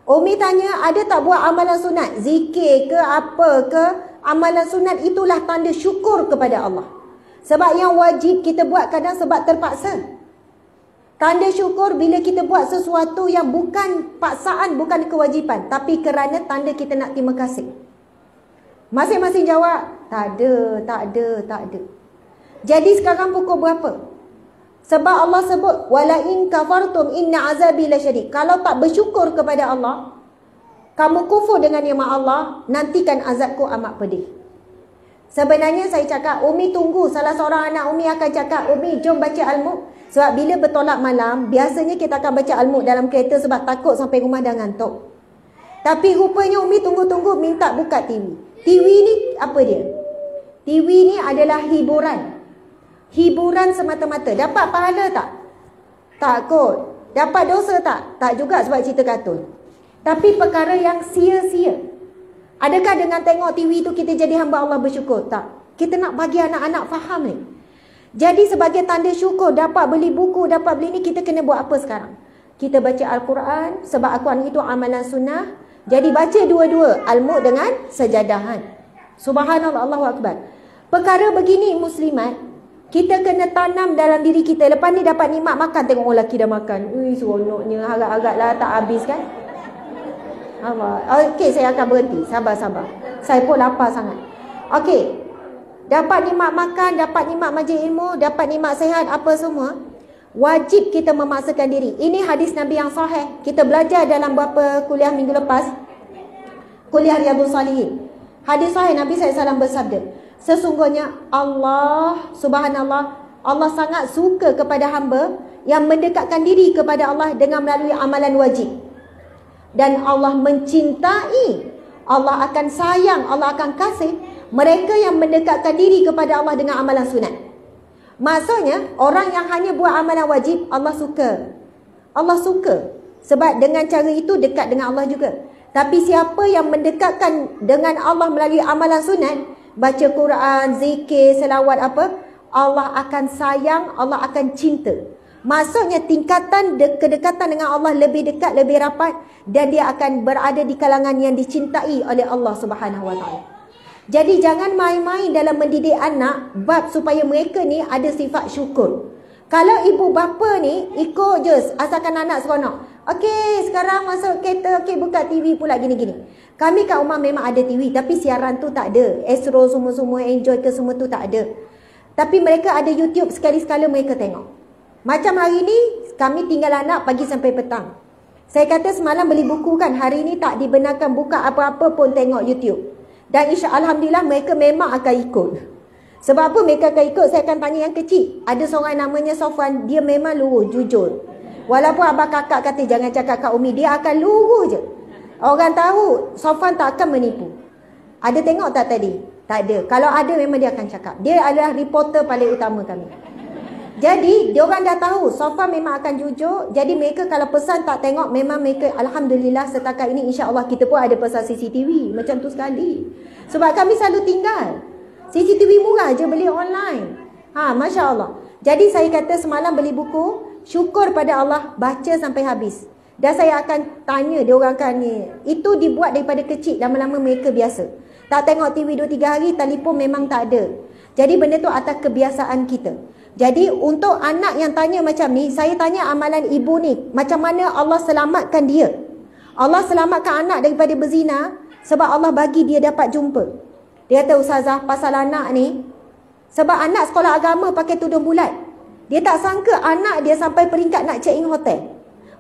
Umi tanya, ada tak buat amalan sunat? Zikir ke apa ke? Amalan sunat itulah tanda syukur kepada Allah. Sebab yang wajib kita buat kadang sebab terpaksa. Tanda syukur bila kita buat sesuatu yang bukan paksaan, bukan kewajipan, tapi kerana tanda kita nak terima kasih. Masing-masing jawab, tak ada. Jadi sekarang pukul berapa? Sebab Allah sebut, wala in kafartum inna azabi lasyadid. Kalau tak bersyukur kepada Allah, kamu kufur dengan nikmat Allah, nantikan azabku amat pedih. Sebenarnya saya cakap, Umi tunggu salah seorang anak Umi akan cakap, Umi jom baca Al-Mulk. Sebab bila bertolak malam, biasanya kita akan baca Al-Mulk dalam kereta sebab takut sampai rumah dah ngantuk. Tapi rupanya Umi tunggu-tunggu minta buka TV. TV ni apa dia? TV ni adalah hiburan. Hiburan semata-mata. Dapat pahala tak? Tak kot. Dapat dosa tak? Tak juga sebab cerita kartun. Tapi perkara yang sia-sia. Adakah dengan tengok TV tu kita jadi hamba Allah bersyukur? Tak. Kita nak bagi anak-anak faham ni. Jadi sebagai tanda syukur, dapat beli buku, dapat beli ni, kita kena buat apa sekarang? Kita baca Al-Quran, sebab Al-Quran itu amalan sunnah. Jadi baca dua-dua, Al-Mulk dengan sejadahan. Subhanallah, Allahu Akbar. Perkara begini muslimat, kita kena tanam dalam diri kita. Lepas ni dapat nikmat makan, tengok orang lelaki dah makan. Ui, seronoknya, harap-harap lah tak habis kan? Okey, saya akan berhenti. Sabar. Saya pun lapar sangat. Okey. Dapat nikmat makan, dapat nikmat majlis ilmu, dapat nikmat sihat, apa semua. Wajib kita memaksakan diri. Ini hadis Nabi yang sahih. Kita belajar dalam beberapa kuliah minggu lepas. Kuliah Riyadhus Shalihin. Hadis sahih Nabi SAW bersabda, sesungguhnya Allah, subhanallah, Allah sangat suka kepada hamba yang mendekatkan diri kepada Allah dengan melalui amalan wajib. Dan Allah mencintai, Allah akan sayang, Allah akan kasih mereka yang mendekatkan diri kepada Allah dengan amalan sunat. Maksudnya, orang yang hanya buat amalan wajib, Allah suka. Allah suka. Sebab dengan cara itu dekat dengan Allah juga. Tapi siapa yang mendekatkan dengan Allah melalui amalan sunat, baca Quran, zikir, selawat apa, Allah akan sayang, Allah akan cinta. Maksudnya tingkatan kedekatan dengan Allah lebih dekat, lebih rapat, dan dia akan berada di kalangan yang dicintai oleh Allah Subhanahu Wa Taala. Jadi jangan main-main dalam mendidik anak bab supaya mereka ni ada sifat syukur. Kalau ibu bapa ni ikut je asalkan anak seronok. Okey, sekarang masuk kereta, okey buka TV pula gini-gini. Kami kat rumah memang ada TV tapi siaran tu tak ada. Astro semua-semua enjoy ke semua tu tak ada. Tapi mereka ada YouTube, sekali-sekala mereka tengok. Macam hari ni kami tinggal anak pagi sampai petang. Saya kata semalam beli buku kan, hari ni tak dibenarkan buka apa-apa pun tengok YouTube. Dan alhamdulillah mereka memang akan ikut. Sebab apa mereka akan ikut? Saya akan tanya yang kecil. Ada seorang namanya Sofwan, dia memang lurus, jujur. Walaupun abang kakak kata jangan cakap kat Umi, dia akan lurus je. Orang tahu Sofwan tak akan menipu. Ada tengok tak tadi? Tak ada. Kalau ada memang dia akan cakap. Dia adalah reporter paling utama kami. Jadi, diorang dah tahu Sofwan memang akan jujur. Jadi mereka kalau pesan tak tengok, memang mereka alhamdulillah setakat ini insya-Allah kita pun ada pesan CCTV. Macam tu sekali. Sebab kami selalu tinggal. CCTV murah je beli online. Masya-Allah. Jadi saya kata semalam beli buku, syukur pada Allah, baca sampai habis. Dan saya akan tanya diorang kan ni. Itu dibuat daripada kecil, lama-lama mereka biasa. Tak tengok TV 2-3 hari, telefon memang tak ada. Jadi benda tu atas kebiasaan kita. Jadi untuk anak yang tanya macam ni, saya tanya amalan ibu ni, macam mana Allah selamatkan dia? Allah selamatkan anak daripada berzina sebab Allah bagi dia dapat jumpa. Dia kata, Ustazah, pasal anak ni, sebab anak sekolah agama pakai tudung bulat. Dia tak sangka anak dia sampai peringkat nak check in hotel.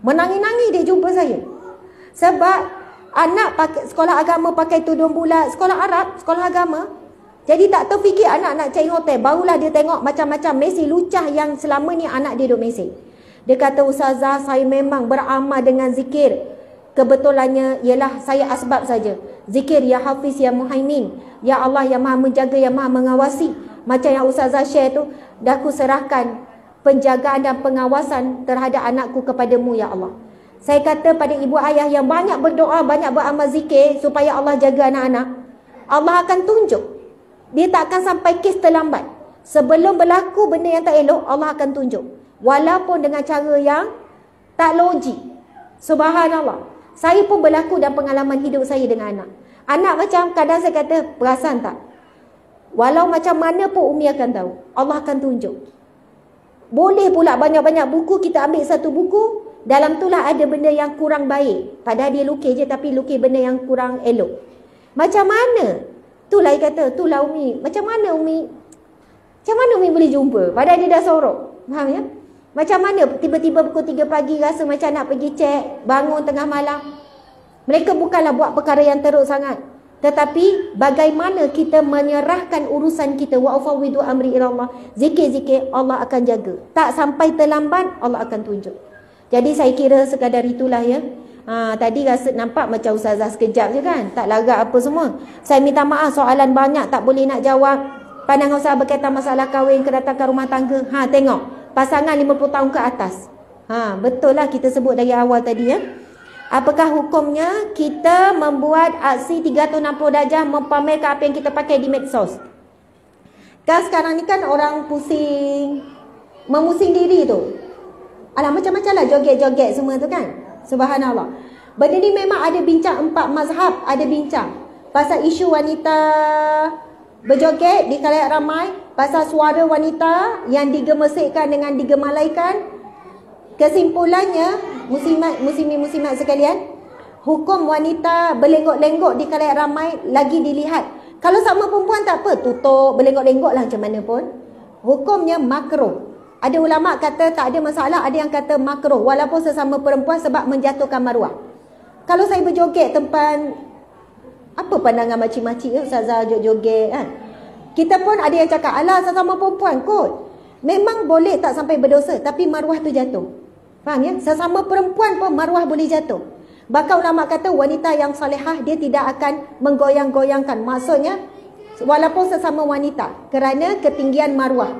Menangis-nangis dia jumpa saya. Sebab anak pakai, sekolah agama pakai tudung bulat, sekolah Arab, sekolah agama. Jadi tak terfikir anak nak cari hotel. Barulah dia tengok macam-macam mesej lucah yang selama ni anak dia duk mesej. Dia kata, Ustazah, saya memang beramal dengan zikir. Kebetulannya ialah saya asbab saja. Zikir, Ya Hafiz, Ya Muhaimin. Ya Allah, yang maha menjaga, yang maha mengawasi. Macam yang Ustazah share tu, dah aku serahkan penjagaan dan pengawasan terhadap anakku kepadamu, Ya Allah. Saya kata pada ibu ayah yang banyak berdoa, banyak beramal zikir supaya Allah jaga anak-anak, Allah akan tunjuk. Dia tak akan sampai kes terlambat. Sebelum berlaku benda yang tak elok, Allah akan tunjuk. Walaupun dengan cara yang tak logik. Subhanallah. Saya pun berlaku dalam pengalaman hidup saya dengan anak. Anak macam kadang saya kata, perasan tak? Walau macam mana pun Umi akan tahu. Allah akan tunjuk. Boleh pula banyak-banyak buku, kita ambil satu buku, dalam tu lah ada benda yang kurang baik. Padahal dia lukis je tapi lukis benda yang kurang elok. Macam mana? Itulah dia kata, itulah Umi. Macam mana Umi boleh jumpa? Padahal dia dah sorok. Faham ya? Macam mana tiba-tiba pukul 3 pagi rasa macam nak pergi cek, bangun tengah malam. Mereka bukanlah buat perkara yang teruk sangat. Tetapi bagaimana kita menyerahkan urusan kita, wa ufawwidu amri ila Allah. Zikir-zikir Allah akan jaga. Tak sampai terlambat Allah akan tunjuk. Jadi saya kira sekadar itulah ya. Tadi rasa nampak macam ustazah sekejap je kan. Tak lagak apa semua. Saya minta maaf soalan banyak tak boleh nak jawab. Pandangan ustazah berkaitan masalah kahwin, keretakan rumah tangga. Tengok. Pasangan 50 tahun ke atas. Betul lah kita sebut dari awal tadi ya. Apakah hukumnya kita membuat aksi 360 darjah mempamerkan apa yang kita pakai di medsos? Kan sekarang ni kan orang pusing, memusing diri tu. Alah macam-macam lah joget-joget semua tu kan. Subhanallah. Benda ni memang ada bincang, 4 mazhab ada bincang. Pasal isu wanita berjoget di khalayak ramai. Pasal suara wanita yang digemesikkan dengan digemalaikan. Kesimpulannya, muslimin-muslimat sekalian, hukum wanita berlenggok-lenggok di khalayak ramai lagi dilihat. Kalau sama perempuan tak apa, tutup, berlenggok-lenggok lah macam mana pun. Hukumnya makruh. Ada ulama kata tak ada masalah, ada yang kata makruh walaupun sesama perempuan sebab menjatuhkan maruah. Kalau saya berjoget tempat, apa pandangan makcik-makcik ustazah joget kan? Kita pun ada yang cakap, alah sesama perempuan kot. Memang boleh tak sampai berdosa, tapi maruah tu jatuh. Faham ya? Sesama perempuan pun maruah boleh jatuh. Bahkan ulama kata wanita yang salihah dia tidak akan menggoyang-goyangkan. Maksudnya walaupun sesama wanita kerana ketinggian maruah.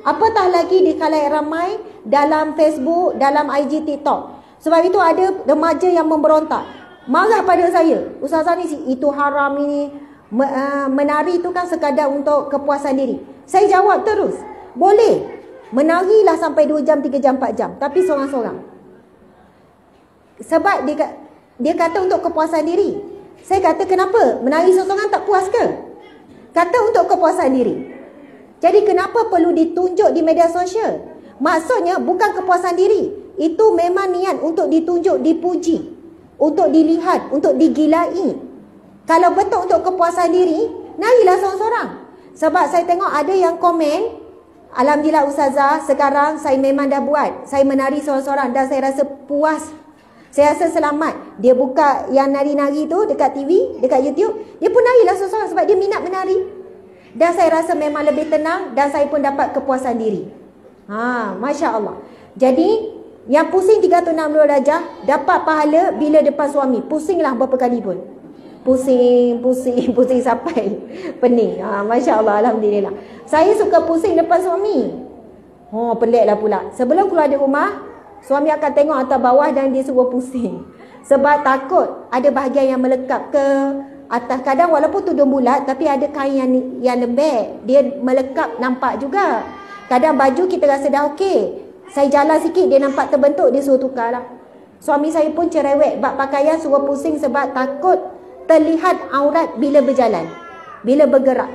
Apatah lagi di khalayak ramai dalam Facebook, dalam IG, TikTok. Sebab itu ada remaja yang memberontak. Marah pada saya. Ustazah ni itu haram ini. Menari tu kan sekadar untuk kepuasan diri. Saya jawab terus. Boleh. Menarilah sampai 2 jam, 3 jam, 4 jam. Tapi seorang-seorang. Sebab dia kata untuk kepuasan diri. Saya kata kenapa? Menari seorang-seorang tak puas ke? Kata untuk kepuasan diri. Jadi kenapa perlu ditunjuk di media sosial? Maksudnya bukan kepuasan diri. Itu memang niat untuk ditunjuk, dipuji. Untuk dilihat, untuk digilai. Kalau betul untuk kepuasan diri, narilah seorang-seorang. Sebab saya tengok ada yang komen, alhamdulillah ustazah, sekarang saya memang dah buat. Saya menari seorang-seorang dan saya rasa puas. Saya rasa selamat. Dia buka yang nari-nari tu dekat TV, dekat YouTube. Dia pun narilah seorang-seorang sebab dia minat menari. Dan saya rasa memang lebih tenang dan saya pun dapat kepuasan diri. Masya Allah. Jadi, yang pusing 360 darjah dapat pahala bila depan suami. Pusinglah berapa kali pun. Pusing sampai pening. Masya Allah, alhamdulillah. Saya suka pusing depan suami. Peliklah pula. Sebelum keluar dari rumah, suami akan tengok atas bawah dan dia suruh pusing. Sebab takut ada bahagian yang melekap ke atas. Kadang walaupun tudung bulat, tapi ada kain yang lembek. Dia melekap, nampak juga. Kadang baju kita rasa dah okey. Saya jalan sikit, dia nampak terbentuk, dia suruh tukar lah. Suami saya pun cerewet. Bab pakaian suruh pusing sebab takut terlihat aurat bila berjalan, bila bergerak,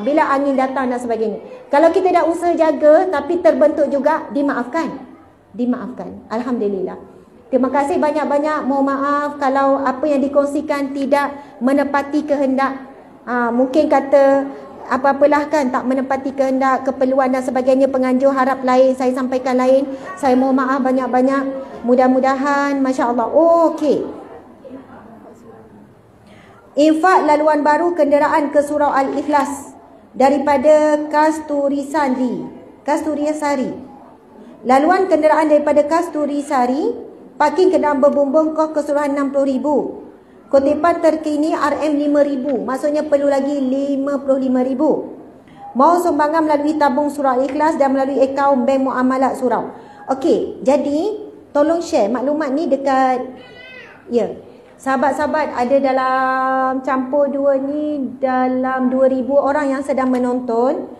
bila angin datang dan sebagainya. Kalau kita dah usaha jaga tapi terbentuk juga, dimaafkan. Alhamdulillah. Terima kasih banyak-banyak. Mohon maaf kalau apa yang dikongsikan tidak menepati kehendak. Mungkin kata apa-apalah kan, tak menepati kehendak, keperluan dan sebagainya. Penganjur harap lain, saya sampaikan lain. Saya mohon maaf banyak-banyak. Mudah-mudahan, Masya Allah. Okey. Infak laluan baru kenderaan ke Surau Al-Ikhlas daripada Kasturisari. Laluan kenderaan daripada Kasturisari, parking kenderaan berbumbung kos keseluruhan RM60,000. Kutipan terkini RM5,000. Maksudnya perlu lagi RM55,000. Mau sumbangan melalui tabung Surau Al-Ikhlas dan melalui akaun Bank Muamalat Surau. Okey, jadi tolong share maklumat ni dekat sahabat-sahabat. Ada dalam campur dua ni dalam 2,000 orang yang sedang menonton.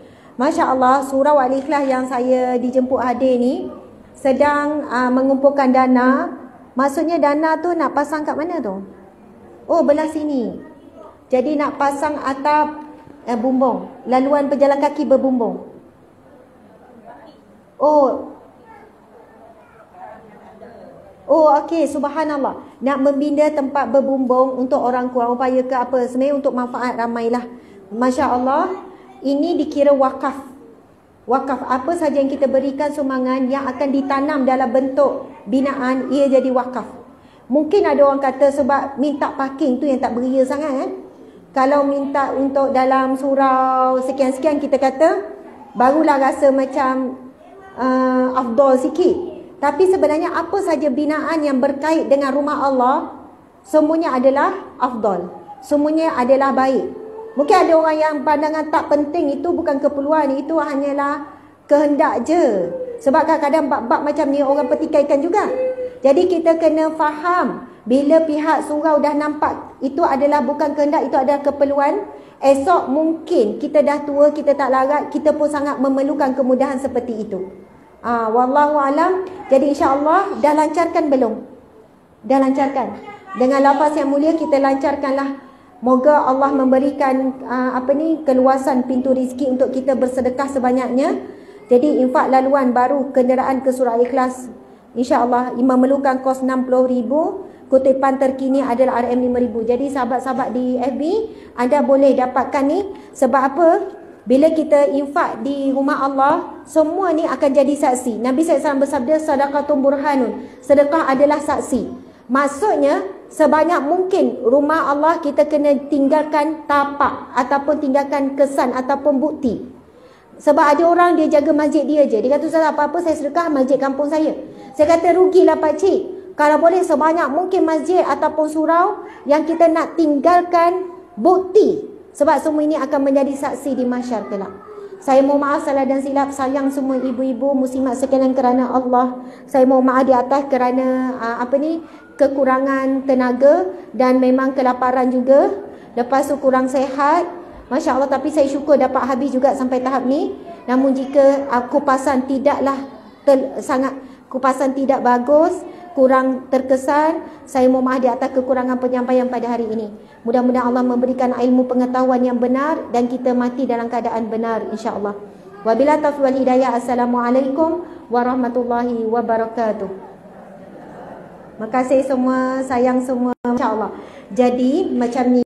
Masya Allah, surau Al-Ikhlas yang saya dijemput hadir ni sedang mengumpulkan dana. Maksudnya dana tu nak pasang kat mana tu? Oh, belah sini. Jadi nak pasang atap bumbung, laluan pejalan kaki berbumbung. Oh, okey, subhanallah. Nak membina tempat berbumbung untuk orang kurang upaya ke apa, sebenarnya untuk manfaat ramailah. Masya Allah, ini dikira wakaf. Wakaf, apa saja yang kita berikan sumbangan yang akan ditanam dalam bentuk binaan, ia jadi wakaf. Mungkin ada orang kata sebab minta parking tu yang tak beria sangat kan. Kalau minta untuk dalam surau sekian-sekian, kita kata barulah rasa macam afdal sikit. Tapi sebenarnya apa saja binaan yang berkait dengan rumah Allah, semuanya adalah afdal, semuanya adalah baik. Mungkin ada orang yang pandangan tak penting, itu bukan keperluan, itu hanyalah kehendak je. Sebab kadang-kadang bab-bab macam ni orang petikaikan juga. Jadi kita kena faham, bila pihak surau dah nampak itu adalah bukan kehendak, itu adalah keperluan, esok mungkin kita dah tua, kita tak larat, kita pun sangat memerlukan kemudahan seperti itu. Wallahu alam. Jadi insya-Allah dah lancarkan belum? Dah lancarkan. Dengan lafaz yang mulia kita lancarkanlah. Moga Allah memberikan keluasan pintu rezeki untuk kita bersedekah sebanyaknya. Jadi infak laluan baru kenderaan ke surau Ikhlas, insya-Allah memerlukan kos 60,000. Kutipan terkini adalah RM5,000. Jadi sahabat-sahabat di FB, anda boleh dapatkan ni. Sebab apa? Bila kita infak di rumah Allah, semua ni akan jadi saksi. Nabi SAW bersabda, sadaqatun burhanun. Sedekah adalah saksi. Maksudnya, sebanyak mungkin rumah Allah kita kena tinggalkan tapak ataupun tinggalkan kesan ataupun bukti. Sebab ada orang dia jaga masjid dia je. Dia kata, Ustaz, apa-apa saya sedekah masjid kampung saya. Saya kata, rugilah pakcik. Kalau boleh sebanyak mungkin masjid ataupun surau yang kita nak tinggalkan bukti. Sebab semua ini akan menjadi saksi di mahsyar kelak. Saya mohon maaf salah dan silap, sayang semua ibu-ibu muslimat sekalian kerana Allah. Saya mohon maaf di atas kerana kekurangan tenaga dan memang kelaparan juga. Lepas tu kurang sehat. Masya Allah, tapi saya syukur dapat habis juga sampai tahap ni. Namun jika kupasan tidaklah kupasan tidak bagus, kurang terkesan, saya mohon maaf di atas kekurangan penyampaian pada hari ini. Mudah-mudahan Allah memberikan ilmu pengetahuan yang benar dan kita mati dalam keadaan benar, insya-Allah. Wabillahi taufiq wal hidayah. Assalamualaikum warahmatullahi wabarakatuh. Terima kasih semua, sayang semua, insya-Allah. Jadi macam ni.